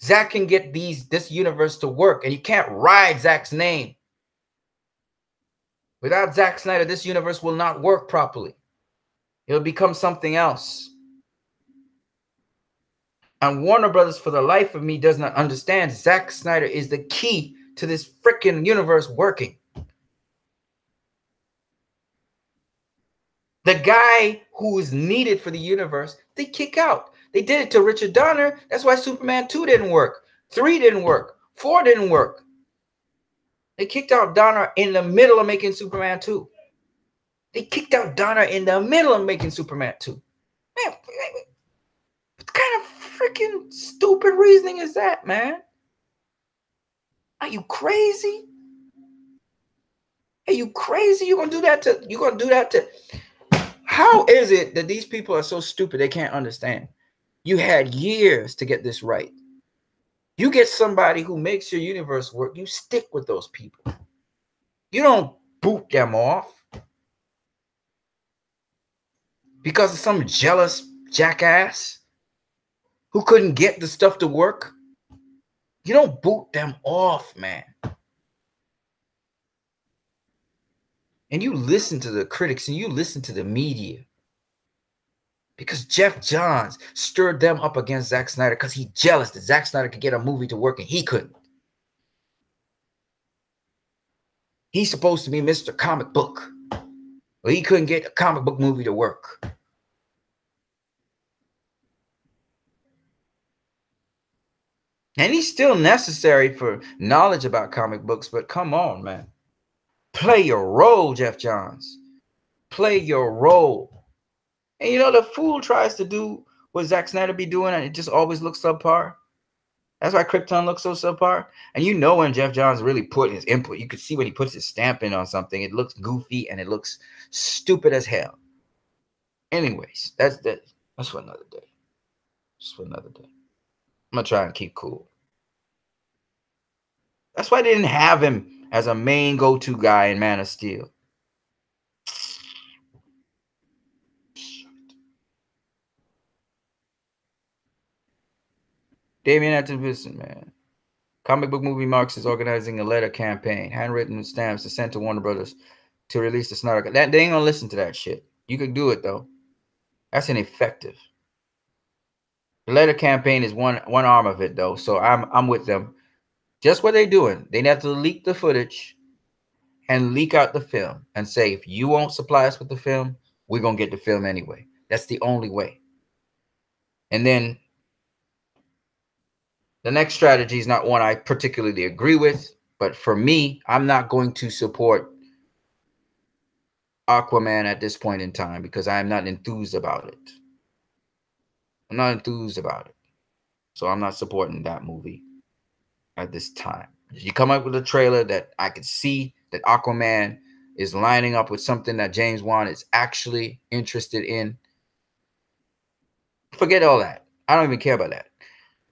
Zack can get this universe to work, and you can't ride Zack's name. Without Zack Snyder, this universe will not work properly. It'll become something else. And Warner Brothers, for the life of me, does not understand Zack Snyder is the key to this freaking universe working. The guy who is needed for the universe, they kick out. They did it to Richard Donner. That's why Superman 2 didn't work. 3 didn't work. 4 didn't work. They kicked out Donner in the middle of making Superman 2. They kicked out Donner in the middle of making Superman 2. Man, what kind of freaking stupid reasoning is that, man? Are you crazy? Are you crazy? You're gonna do that to How is it that these people are so stupid they can't understand? You had years to get this right. You get somebody who makes your universe work, you stick with those people. You don't boot them off because of some jealous jackass who couldn't get the stuff to work. You don't boot them off, man. And you listen to the critics and you listen to the media. Because Jeff Johns stirred them up against Zack Snyder because he's jealous that Zack Snyder could get a movie to work and he couldn't. He's supposed to be Mr. Comic Book. But he couldn't get a comic book movie to work. And he's still necessary for knowledge about comic books, but come on, man. Play your role, Jeff Johns. Play your role. And you know, the fool tries to do what Zack Snyder be doing, and it just always looks subpar. That's why Krypton looks so subpar. And you know when Jeff Johns really put his input, you could see when he puts his stamp in on something, it looks goofy and it looks stupid as hell. Anyways, that's for another day. Just for another day. I'm going to try and keep cool. That's why they didn't have him as a main go-to guy in Man of Steel. Damian Atkinson, man. Comic Book Movie Marks is organizing a letter campaign, handwritten with stamps to send to Warner Brothers to release the Snyder Cut. They ain't gonna listen to that shit. You could do it though. That's ineffective. The letter campaign is one arm of it though, so I'm with them. Just what they're doing. They have to leak the footage and leak out the film and say, if you won't supply us with the film, we're gonna get the film anyway. That's the only way. And then the next strategy is not one I particularly agree with, but for me, I'm not going to support Aquaman at this point in time because I am not enthused about it. I'm not enthused about it. So I'm not supporting that movie at this time. If you come up with a trailer that I could see that Aquaman is lining up with something that James Wan is actually interested in, forget all that. I don't even care about that.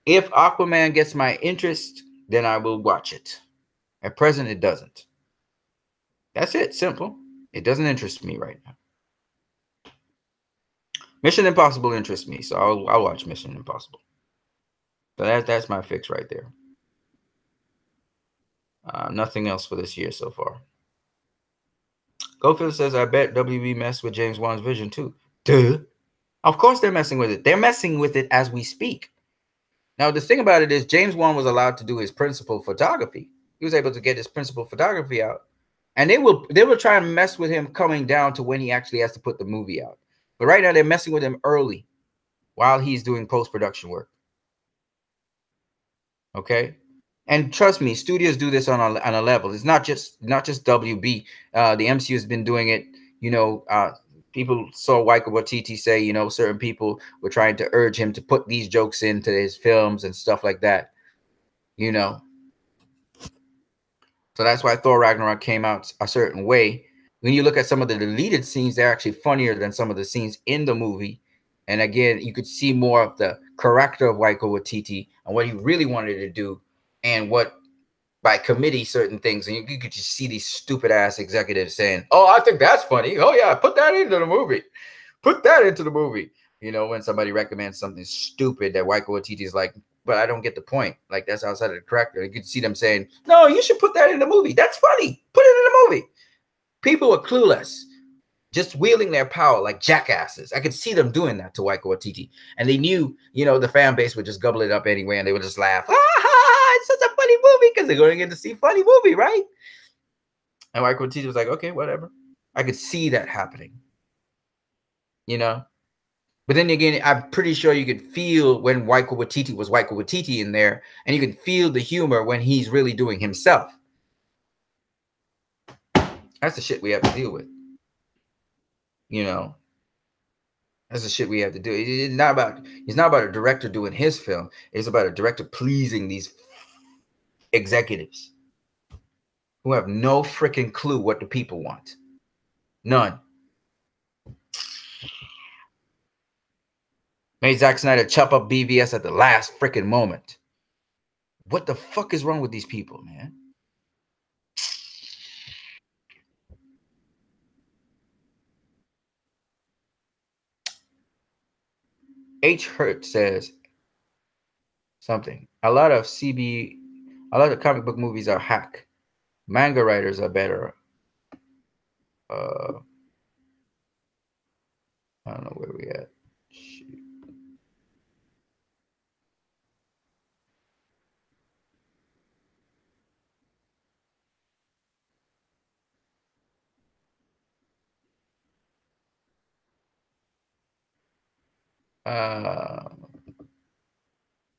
If Aquaman gets my interest, then I will watch it. At present, it doesn't. That's it. Simple. It doesn't interest me right now. Mission Impossible interests me, so I'll watch Mission Impossible. So that's my fix right there. Nothing else for this year so far. Goldfield says, I bet WB messed with James Wan's vision too. Duh. Of course they're messing with it. They're messing with it as we speak. Now, the thing about it is James Wan was allowed to do his principal photography. He was able to get his principal photography out. And they will try and mess with him coming down to when he actually has to put the movie out. But right now they're messing with him early while he's doing post-production work. Okay? And trust me, studios do this on a level. It's not just WB. The MCU has been doing it. People saw Waika Waititi say, certain people were trying to urge him to put these jokes into his films and stuff like that. So that's why Thor Ragnarok came out a certain way. When you look at some of the deleted scenes, they're actually funnier than some of the scenes in the movie. And again, you could see more of the character of Waika Waititi and what he really wanted to do, and what by committee certain things. And you could just see these stupid ass executives saying, "Oh, I think that's funny. Oh yeah, put that into the movie. Put that into the movie." When somebody recommends something stupid that Waika Waititi is like, but I don't get the point. Like, that's outside of the character. You could see them saying, "No, you should put that in the movie. That's funny. Put it in the movie." People are clueless, just wielding their power like jackasses. I could see them doing that to Waika Waititi. And they knew, the fan base would just gobble it up anyway, and they would just laugh. It's such a funny movie, because they're going to get to see funny movie, right? And Waika Waititi was like, okay, whatever. I could see that happening. But then again, I'm pretty sure you could feel when Waika Waititi was Waika Waititi in there, and you can feel the humor when he's really doing himself. That's the shit we have to deal with. That's the shit we have to do. It's not about a director doing his film. It's about a director pleasing these executives who have no freaking clue what the people want. None. Made Zack Snyder chop up BVS at the last freaking moment. What the fuck is wrong with these people, man? H. Hurt says something. A lot of comic book movies are hack. Manga writers are better. I don't know where we at. Shoot.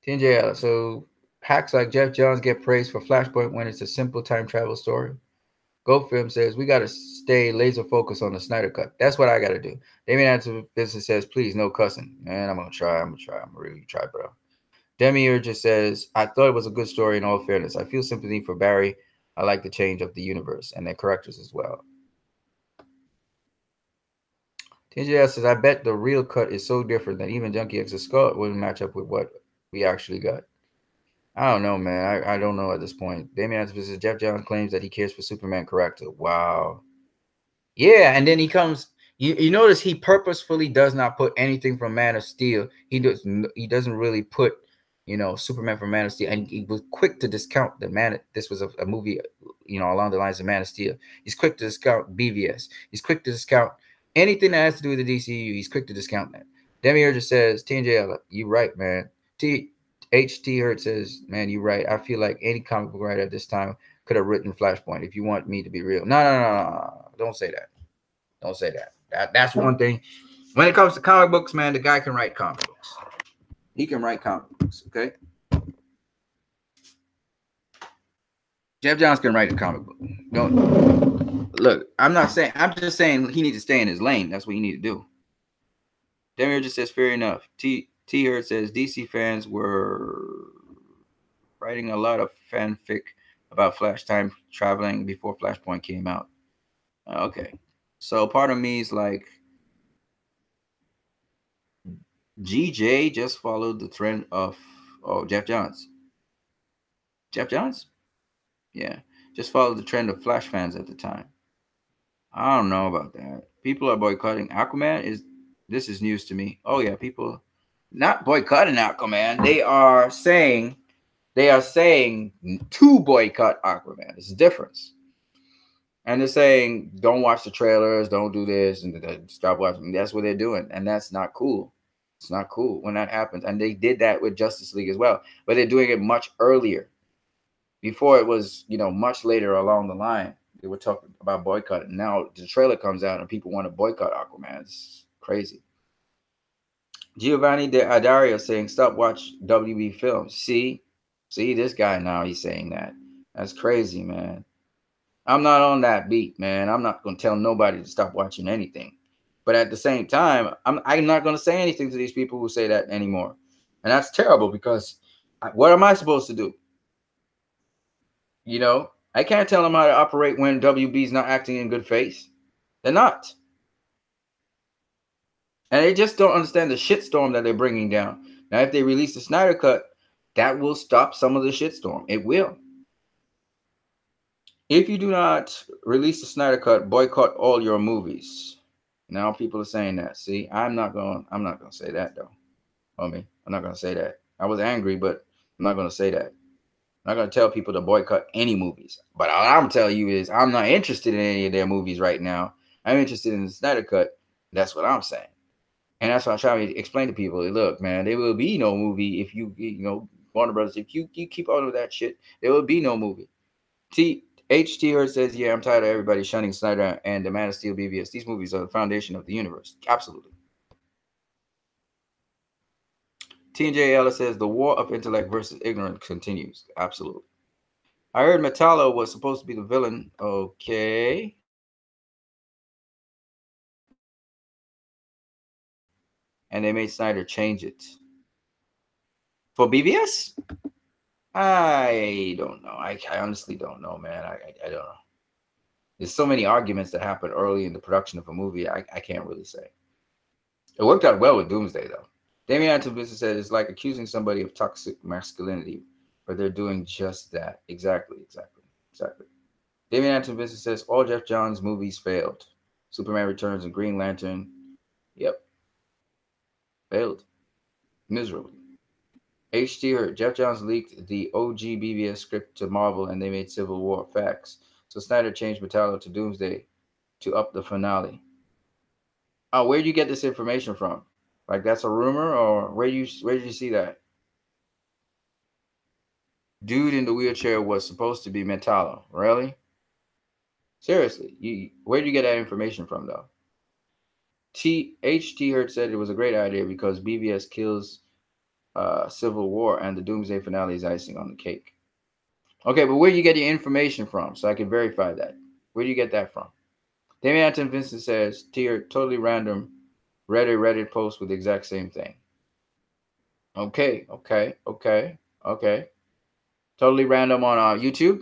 TNJ, so hacks like Jeff Johns get praised for Flashpoint when it's a simple time travel story. GoFilm says we got to stay laser focused on the Snyder Cut. That's what I got to do. Damien Answer Business says, please, no cussing. Man, I'm going to try. I'm going to really try, bro. Demi just says, I thought it was a good story in all fairness. I feel sympathy for Barry. I like the change of the universe and their characters as well. TJS says, I bet the real cut is so different that even Junkie X's Skull wouldn't match up with what we actually got. I don't know, man. I don't know at this point. Damian says, Jeff Johns claims that he cares for Superman character. Wow. Yeah, and then he comes. You notice he purposefully does not put anything from Man of Steel. He doesn't really put, Superman from Man of Steel, and he was quick to discount the man. This was a movie, along the lines of Man of Steel. He's quick to discount BVS. He's quick to discount anything that has to do with the DCU. He's quick to discount that. Demi just says, TNJ, you right, man. HT Hurt says, man, you right. I feel like any comic book writer at this time could have written Flashpoint. If you want me to be real, no. Don't say that. Don't say that. That's one thing. When it comes to comic books, man, the guy can write comic books. He can write comic books, okay? Jeff Johns can write a comic book. Don't look. I'm just saying he needs to stay in his lane. That's what you need to do. Demir just says, fair enough. T Hurt says DC fans were writing a lot of fanfic about Flash time traveling before Flashpoint came out. Okay. So part of me is like, GJ just followed the trend of Jeff Johns. Jeff Johns? Yeah. Just followed the trend of Flash fans at the time. I don't know about that. People are boycotting Aquaman. This is news to me. Oh yeah, people not boycotting Aquaman. They are saying to boycott Aquaman. It's a difference. And they're saying, don't watch the trailers, don't do this, and stop watching. That's what they're doing. And that's not cool. It's not cool when that happens. And they did that with Justice League as well. But they're doing it much earlier. Before it was, much later along the line. They were talking about boycotting. Now the trailer comes out and people want to boycott Aquaman. It's crazy. Giovanni de Adario saying, stop watch WB films. See this guy now, he's saying that. That's crazy, man. I'm not on that beat, man. I'm not going to tell nobody to stop watching anything. But at the same time, I'm not going to say anything to these people who say that anymore. And that's terrible because what am I supposed to do? I can't tell them how to operate when WB's not acting in good faith. They're not. And they just don't understand the shitstorm that they're bringing down. Now, if they release the Snyder Cut, that will stop some of the shitstorm. It will. If you do not release the Snyder Cut, boycott all your movies. Now people are saying that. See, I'm not going to say that though. Homie, I'm not going to say that. I was angry, but I'm not going to say that. I'm not going to tell people to boycott any movies. But all I'm telling you is I'm not interested in any of their movies right now. I'm interested in the Snyder Cut. That's what I'm saying. And that's what I'm trying to explain to people. Look, man, there will be no movie if Warner Brothers, if you keep on with that shit, there will be no movie. H.T. Hurd says, yeah, I'm tired of everybody shunning Snyder and the Man of Steel BVS. These movies are the foundation of the universe. Absolutely. T&J Ellis says, the war of intellect versus ignorance continues. Absolutely. I heard Metallo was supposed to be the villain. Okay. And they made Snyder change it. For BVS? I don't know. I honestly don't know, man. I don't know. There's so many arguments that happen early in the production of a movie. I can't really say. It worked out well with Doomsday, though. Damian Antovision said it's like accusing somebody of toxic masculinity, but they're doing just that. Exactly. Damian Antovision says all Jeff Johns movies failed. Superman Returns and Green Lantern. Yep. Failed. Miserably. H.T. Hurd, Jeff Johns leaked the OG BVS script to Marvel and they made Civil War. Facts. So Snyder changed Metallo to Doomsday to up the finale. Oh, where did you get this information from? Like that's a rumor, or where did you see that? Dude in the wheelchair was supposed to be Metallo. Really? Seriously? Where did you get that information from, though? H.T. Hurd said it was a great idea because BVS kills Civil War and the Doomsday finale is icing on the cake. Okay, but where do you get your information from so I can verify that? Where do you get that from? Damian Anton Vincent says, Tier, totally random Reddit post with the exact same thing. Okay. Totally random on YouTube?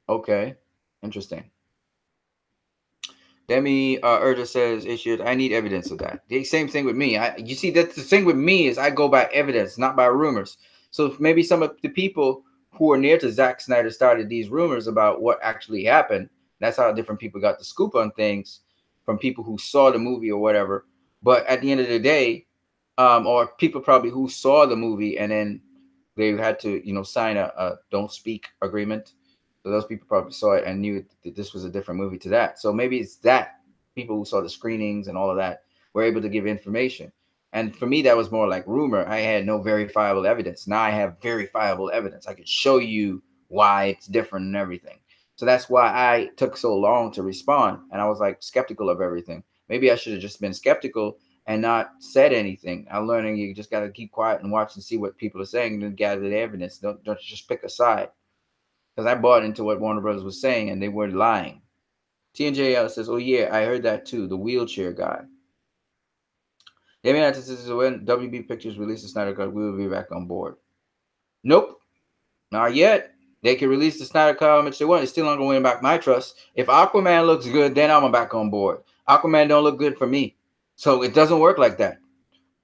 Okay. Interesting. Demi Urda says, I need evidence of that. The same thing with me. You see, that's the thing with me is I go by evidence, not by rumors. So maybe some of the people who are near to Zack Snyder started these rumors about what actually happened. That's how different people got the scoop on things from people who saw the movie or whatever. But at the end of the day, or people probably who saw the movie and then they had to, sign a don't speak agreement. So those people probably saw it and knew that this was a different movie to that. So maybe it's that people who saw the screenings and all of that were able to give information. And for me, that was more like rumor. I had no verifiable evidence. Now I have verifiable evidence. I could show you why it's different and everything. So that's why I took so long to respond. And I was like skeptical of everything. Maybe I should have just been skeptical and not said anything. I'm learning you just got to keep quiet and watch and see what people are saying and then gather the evidence. Don't just pick a side. Because I bought into what Warner Brothers was saying and they were lying. TNJL says, oh yeah, I heard that too. The wheelchair guy. Damian says, when WB Pictures releases Snyder Cut, we will be back on board. Nope. Not yet. They can release the Snyder Cut how much they want. It's still not going to win back my trust. If Aquaman looks good, then I'm back on board. Aquaman don't look good for me. So it doesn't work like that.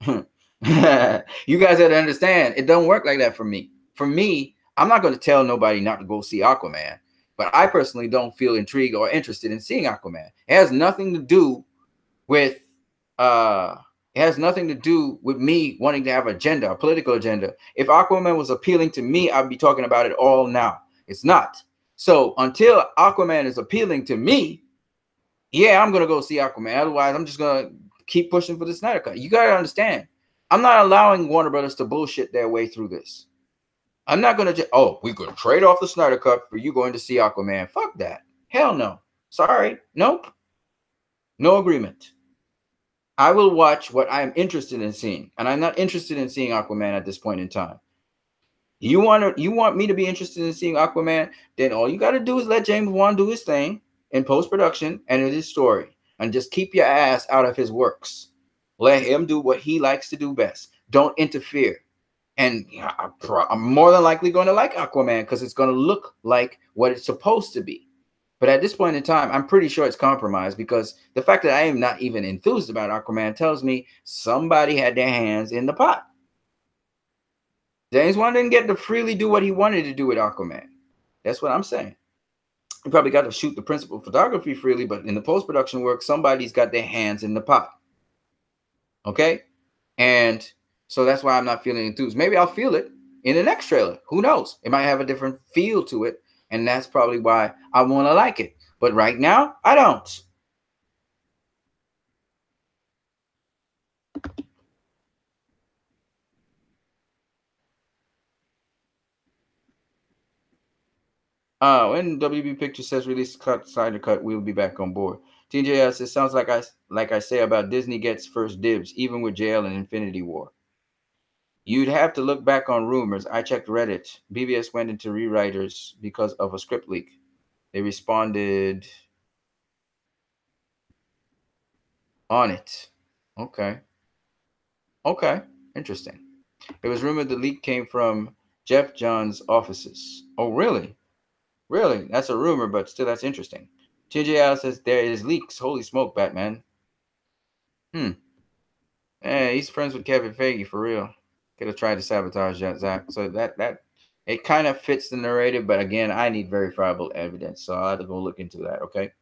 You guys have to understand. It don't work like that for me. For me, I'm not going to tell nobody not to go see Aquaman. But I personally don't feel intrigued or interested in seeing Aquaman. It has nothing to do with It has nothing to do with me wanting to have an agenda, a political agenda. If Aquaman was appealing to me, I'd be talking about it all now. It's not. So until Aquaman is appealing to me, yeah, I'm going to go see Aquaman. Otherwise, I'm just going to keep pushing for the Snyder Cut. You got to understand, I'm not allowing Warner Brothers to bullshit their way through this. I'm not going to just, oh, we're going to trade off the Snyder Cut for you going to see Aquaman. Fuck that. Hell no. Sorry. Nope. No agreement. I will watch what I am interested in seeing, and I'm not interested in seeing Aquaman at this point in time. You want me to be interested in seeing Aquaman? Then all you got to do is let James Wan do his thing in post-production and in his story, and just keep your ass out of his works. Let him do what he likes to do best. Don't interfere. And I'm more than likely going to like Aquaman because it's going to look like what it's supposed to be. But at this point in time, I'm pretty sure it's compromised, because the fact that I am not even enthused about Aquaman tells me somebody had their hands in the pot. James Wan didn't get to freely do what he wanted to do with Aquaman. That's what I'm saying. He probably got to shoot the principal photography freely, but in the post-production work, somebody's got their hands in the pot. Okay? And so that's why I'm not feeling enthused. Maybe I'll feel it in the next trailer. Who knows? It might have a different feel to it. And that's probably why I want to like it. But right now, I don't. When WB Pictures says release Snyder Cut, we'll be back on board. TJS says, sounds like I say about Disney gets first dibs, even with JL and Infinity War. You'd have to look back on rumors. I checked Reddit. BVS went into rewriters because of a script leak. They responded on it. Okay. Okay. Interesting. It was rumored the leak came from Jeff Johns' offices. Oh, really? Really? That's a rumor, but still, that's interesting. TJL says there is leaks. Holy smoke, Batman. Hey, he's friends with Kevin Feige for real. Could have tried to sabotage that, Zach. So that it kind of fits the narrative, but again, I need verifiable evidence, so I'll have to go look into that. Okay.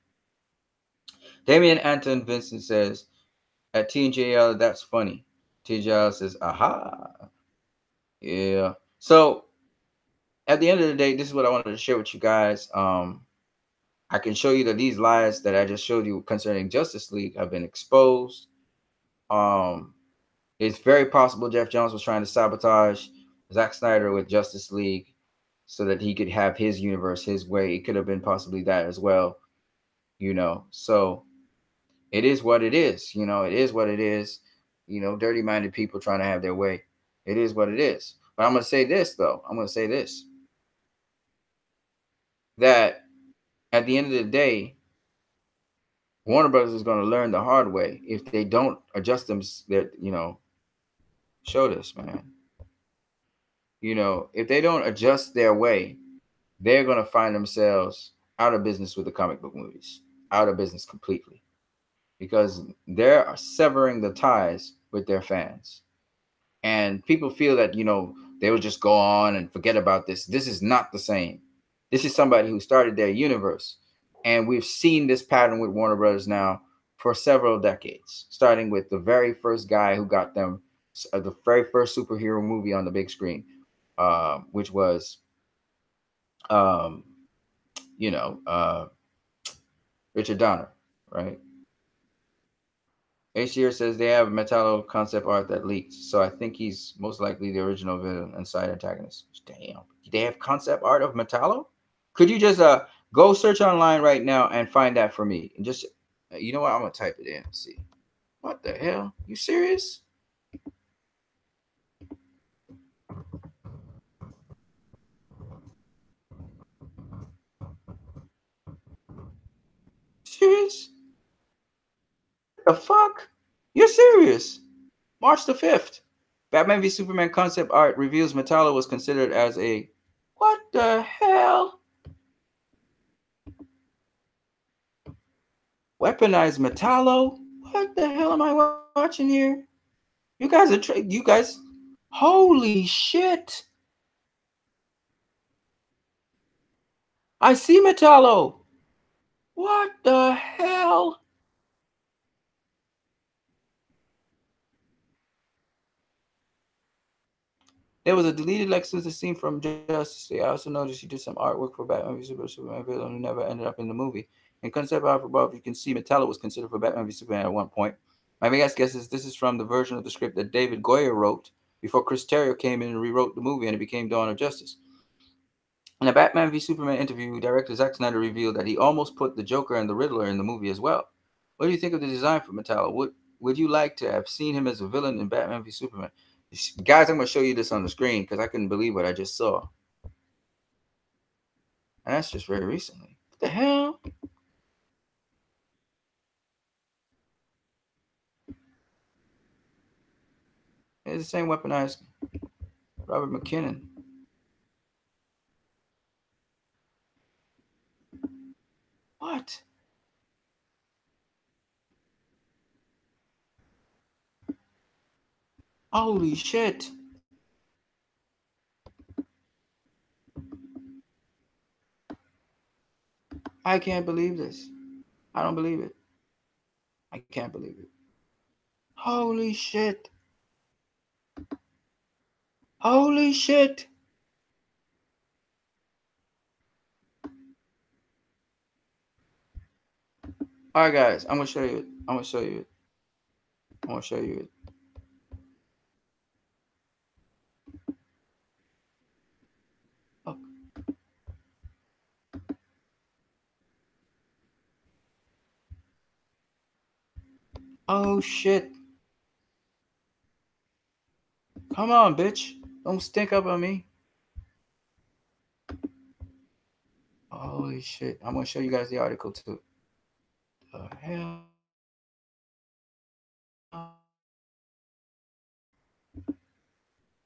Damian Anton Vincent says at TJL, that's funny. TJL says, aha. Yeah. So at the end of the day, this is what I wanted to share with you guys. I can show you that these lies that I just showed you concerning Justice League have been exposed. It's very possible Jeff Johns was trying to sabotage Zack Snyder with Justice League so that he could have his universe his way. It could have been possibly that as well, you know. So it is what it is, you know. It is what it is, you know. Dirty-minded people trying to have their way. It is what it is. But I'm going to say this, though. I'm going to say this. That at the end of the day, Warner Brothers is going to learn the hard way if they don't adjust them. That, you know, show this, man. You know, if they don't adjust their way, they're going to find themselves out of business with the comic book movies, out of business completely, because they're severing the ties with their fans. And people feel that, you know, they will just go on and forget about this. This is not the same. This is somebody who started their universe. And we've seen this pattern with Warner Brothers now for several decades, starting with the very first guy who got them the very first superhero movie on the big screen, which was, you know, Richard Donner, right? HDR says they have Metallo concept art that leaked, so I think he's most likely the original villain and side antagonist. Damn, they have concept art of Metallo? Could you just go search online right now and find that for me? And just, you know what? I'm gonna type it in and see. What the hell? You serious? Serious? The fuck? You're serious? March the 5th. Batman v Superman concept art reveals Metallo was considered as a... What the hell? Weaponized Metallo? What the hell am I watching here? You guys are... You guys... Holy shit! I see Metallo! What the hell? There was a deleted Lex Luthor scene from Justice League. I also noticed he did some artwork for Batman v Superman villain who never ended up in the movie. In concept art above, you can see Metallo was considered for Batman v Superman at one point. My best guess is this is from the version of the script that David Goyer wrote before Chris Terrio came in and rewrote the movie and it became Dawn of Justice. In a Batman v Superman interview, director Zack Snyder revealed that he almost put the Joker and the Riddler in the movie as well. What do you think of the design for Metallo? Would you like to have seen him as a villain in Batman v Superman? Guys, I'm going to show you this on the screen because I couldn't believe what I just saw. And that's just very recently. What the hell? It's the same weaponized Robert McKinnon. What? Holy shit. I can't believe this. I don't believe it. I can't believe it. Holy shit. Holy shit. All right, guys, I'm going to show you it. I'm going to show you it. I'm going to show you it. Oh. Oh, shit. Come on, bitch. Don't stink up on me. Holy shit. I'm going to show you guys the article, too. The hell? I'm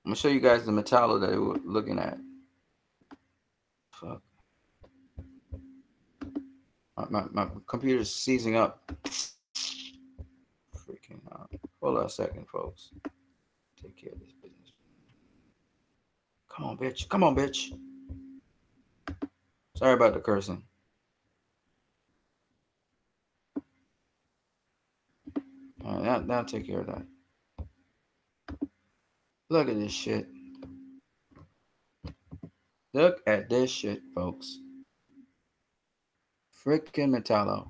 going to show you guys the Metallo that we were looking at. Fuck. My computer's seizing up. Freaking out. Hold on a second, folks. Take care of this business. Come on, bitch. Come on, bitch. Sorry about the cursing. All right, now take care of that. Look at this shit. Look at this shit, folks. Freaking Metallo.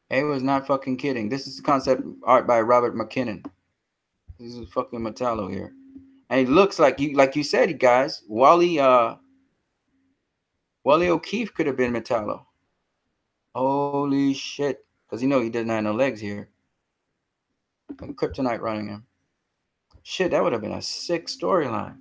He was not fucking kidding. This is the concept art by Robert McKinnon. This is fucking Metallo here. And he looks like you said, guys, Wally O'Keefe could have been Metallo. Holy shit. Because you know he doesn't have no legs here. Like Kryptonite running him. Shit, that would have been a sick storyline.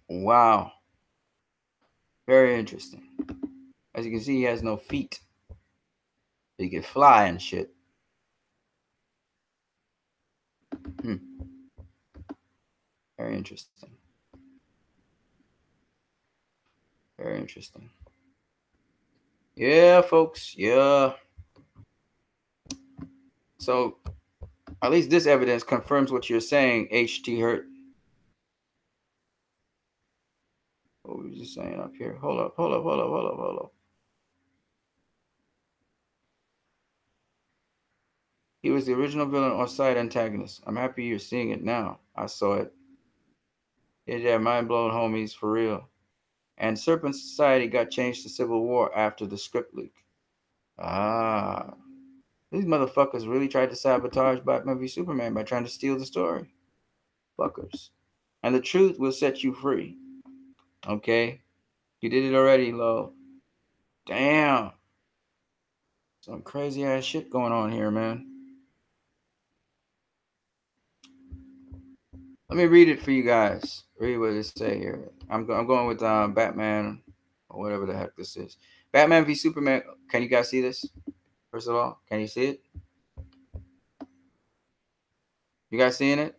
Wow. Very interesting. As you can see, he has no feet. He can fly and shit. Very interesting. Very interesting. Yeah, folks. Yeah. So, at least this evidence confirms what you're saying, H.T. Hurt. What was you saying up here? Hold up. He was the original villain or side antagonist. I'm happy you're seeing it now. I saw it. Yeah, mind-blown homies, for real. And Serpent Society got changed to Civil War after the script leak. Ah. These motherfuckers really tried to sabotage Batman v Superman by trying to steal the story. Fuckers. And the truth will set you free. Okay? You did it already, Lo. Damn. Some crazy ass shit going on here, man. Let me read it for you guys. Read what it say here. I'm going with Batman or whatever the heck this is. Batman v Superman. Can you guys see this? First of all, can you see it? You guys seeing it?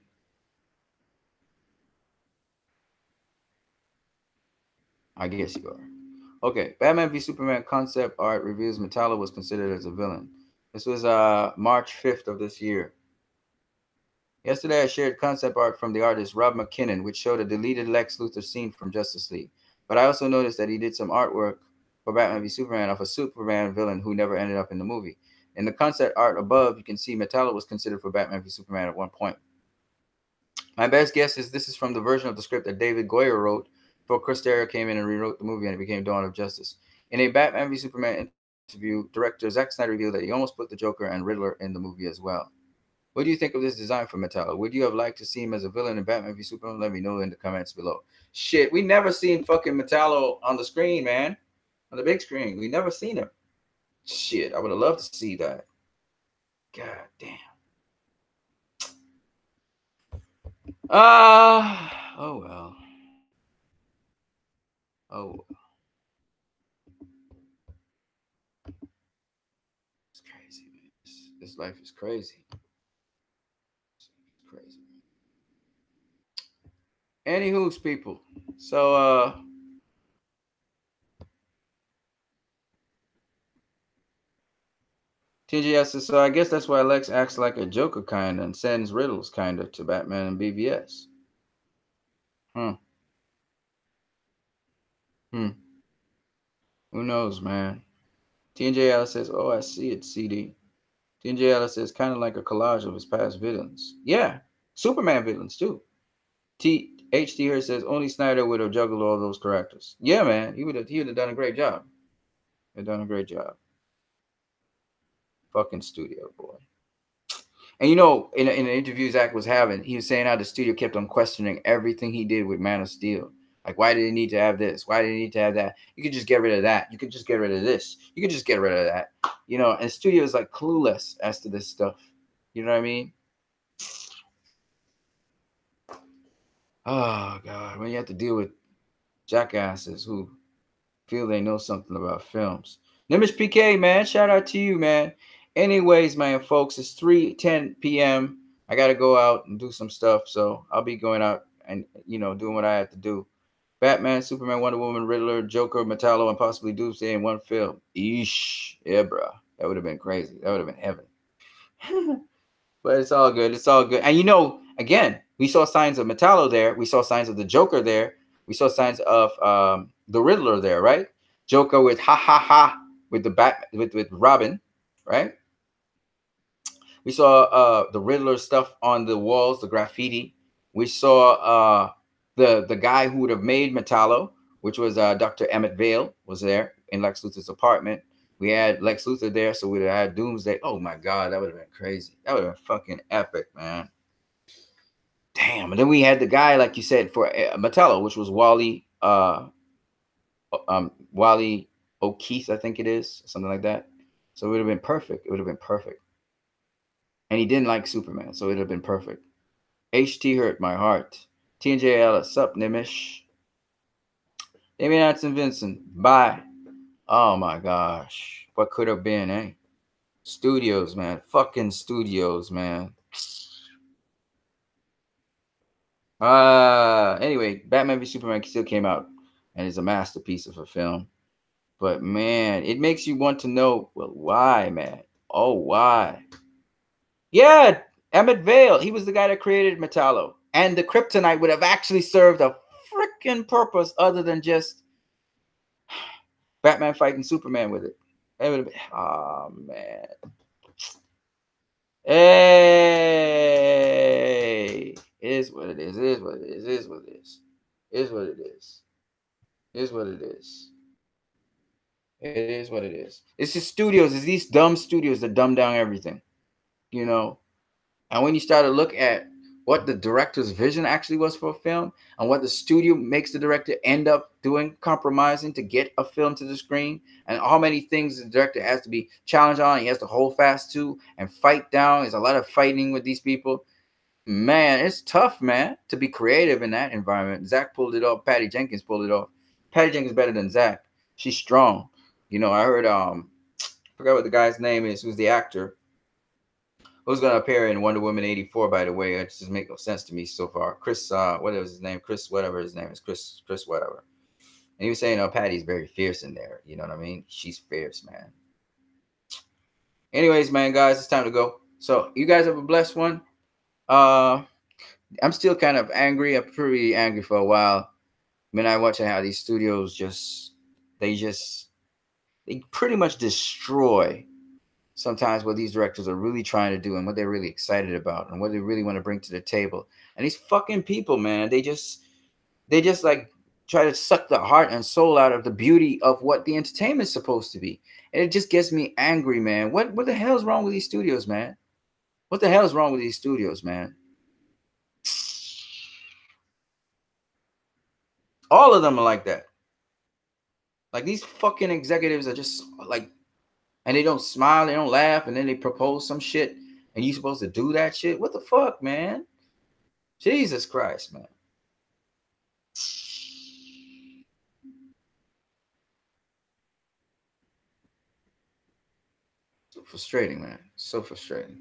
I guess you are. Okay. Batman v Superman concept art reveals Metallo was considered as a villain. This was March 5th of this year. Yesterday, I shared concept art from the artist Rob McKinnon, which showed a deleted Lex Luthor scene from Justice League. But I also noticed that he did some artwork for Batman v Superman of a Superman villain who never ended up in the movie. In the concept art above, you can see Metallo was considered for Batman v Superman at one point. My best guess is this is from the version of the script that David Goyer wrote before Chris Terrio came in and rewrote the movie and it became Dawn of Justice. In a Batman v Superman interview, director Zack Snyder revealed that he almost put the Joker and Riddler in the movie as well. What do you think of this design for Metallo? Would you have liked to see him as a villain in Batman v Superman? Let me know in the comments below. Shit, we never seen fucking Metallo on the screen, man. On the big screen. We never seen him. Shit, I would have loved to see that. God damn. Oh well. Oh, it's crazy, man. This life is crazy. It's crazy. Anywho's people. So TGS says, so I guess that's why Lex acts like a Joker kind of and sends riddles kind of to Batman and BVS. Hmm. Who knows, man? TNJ Alice says, oh, I see it, CD. TNJ Alice says, kind of like a collage of his past villains. Yeah, Superman villains, too. HT here says, only Snyder would have juggled all those characters. Yeah, man, he would have done a great job. He'd done a great job. Fucking studio, boy. And you know, in an interview Zach was having, he was saying how the studio kept on questioning everything he did with Man of Steel. Like, why did he need to have this? Why did he need to have that? You could just get rid of that. You could just get rid of this. You could just get rid of that. You know, and studio is like clueless as to this stuff. You know what I mean? Oh God, when you have to deal with jackasses who feel they know something about films. Nimish PK, man, shout out to you, man. Anyways, man, folks, it's 3:10 p.m. I gotta go out and do some stuff, so I'll be going out and doing what I have to do. Batman, Superman, Wonder Woman, Riddler, Joker, Metallo, and possibly Doomsday in one film. Eesh, yeah, bro, that would have been crazy. That would have been heaven. But it's all good. It's all good. And again, we saw signs of Metallo there. We saw signs of the Joker there. We saw signs of the Riddler there, right? Joker with ha ha ha with the bat with Robin, right? We saw the Riddler stuff on the walls, the graffiti. We saw the guy who would have made Metallo, which was Dr. Emmett Vale, was there in Lex Luthor's apartment. We had Lex Luthor there, so we'd have had Doomsday. Oh my God, that would have been crazy. That would have been fucking epic, man. Damn. And then we had the guy, like you said, for Metallo, which was Wally O'Keefe, I think it is, something like that. So it would have been perfect. It would have been perfect. And he didn't like Superman, so it would have been perfect. HT hurt my heart. TNJ Ellis, sup, Nimish. Damien Anson Vincent, bye. Oh my gosh. What could have been, eh? Studios, man. Fucking studios, man. Anyway, Batman v Superman still came out and is a masterpiece of a film. But man, it makes you want to know, well, why, man? Oh, why? Yeah, Emmett Vale. He was the guy that created Metallo. And the kryptonite would have actually served a freaking purpose other than just Batman fighting Superman with it. It would have been, oh man. Hey, it is what it is. It is what it is. It is what it is. It is what it is. It is what it is. It is what it is. It's just studios. It's these dumb studios that dumb down everything. And when you start to look at what the director's vision actually was for a film and what the studio makes the director end up doing, compromising to get a film to the screen, and how many things the director has to be challenged on, he has to hold fast to and fight down. There's a lot of fighting with these people. Man, it's tough, man, to be creative in that environment. Zach pulled it off. Patty Jenkins pulled it off. Patty Jenkins better than Zach. She's strong. I heard I forgot what the guy's name is, who's the actor who's going to appear in Wonder Woman 84, by the way. It just makes no sense to me so far. Chris, whatever his name, Chris, whatever his name is, Chris, whatever. And he was saying, Patty's very fierce in there. You know what I mean? She's fierce, man. Anyways, man, guys, it's time to go. So you guys have a blessed one. I'm still kind of angry. I'm pretty angry for a while. I mean, I watch how these studios just they pretty much destroy sometimes what these directors are really trying to do and what they're really excited about and what they really want to bring to the table. And these fucking people, man, they just like try to suck the heart and soul out of the beauty of what the entertainment is supposed to be. And it just gets me angry, man. What the hell is wrong with these studios, man? What the hell is wrong with these studios, man? All of them are like that. Like these fucking executives are just like, and they don't smile, they don't laugh, and then they propose some shit, and you supposed to do that shit? What the fuck, man? Jesus Christ, man. So frustrating, man. So frustrating.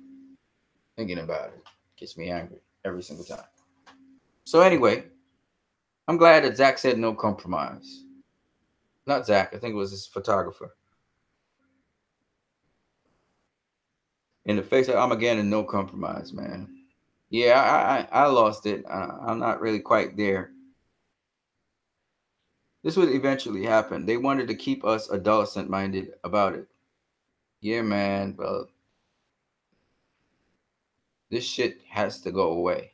Thinking about it gets me angry every single time. So anyway, I'm glad that Zach said no compromise. Not Zach, I think it was his photographer. In the face of Armageddon, no compromise, man. Yeah, I lost it. I'm not really quite there. This would eventually happen. They wanted to keep us adolescent-minded about it. Yeah, man. Well, this shit has to go away.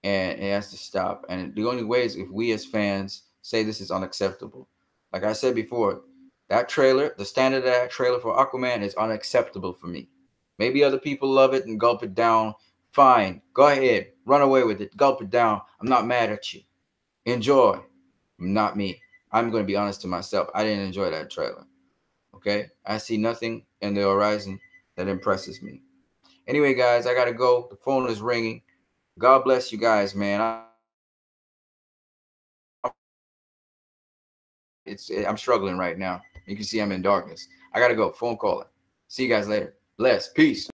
And it has to stop. And the only way is if we as fans say this is unacceptable. Like I said before, that trailer, the standard of that trailer for Aquaman is unacceptable for me. Maybe other people love it and gulp it down. Fine. Go ahead. Run away with it. Gulp it down. I'm not mad at you. Enjoy. Not me. I'm going to be honest to myself. I didn't enjoy that trailer. Okay? I see nothing in the horizon that impresses me. Anyway, guys, I got to go. The phone is ringing. God bless you guys, man. I'm struggling right now. You can see I'm in darkness. I got to go. Phone calling. See you guys later. Bless. Peace.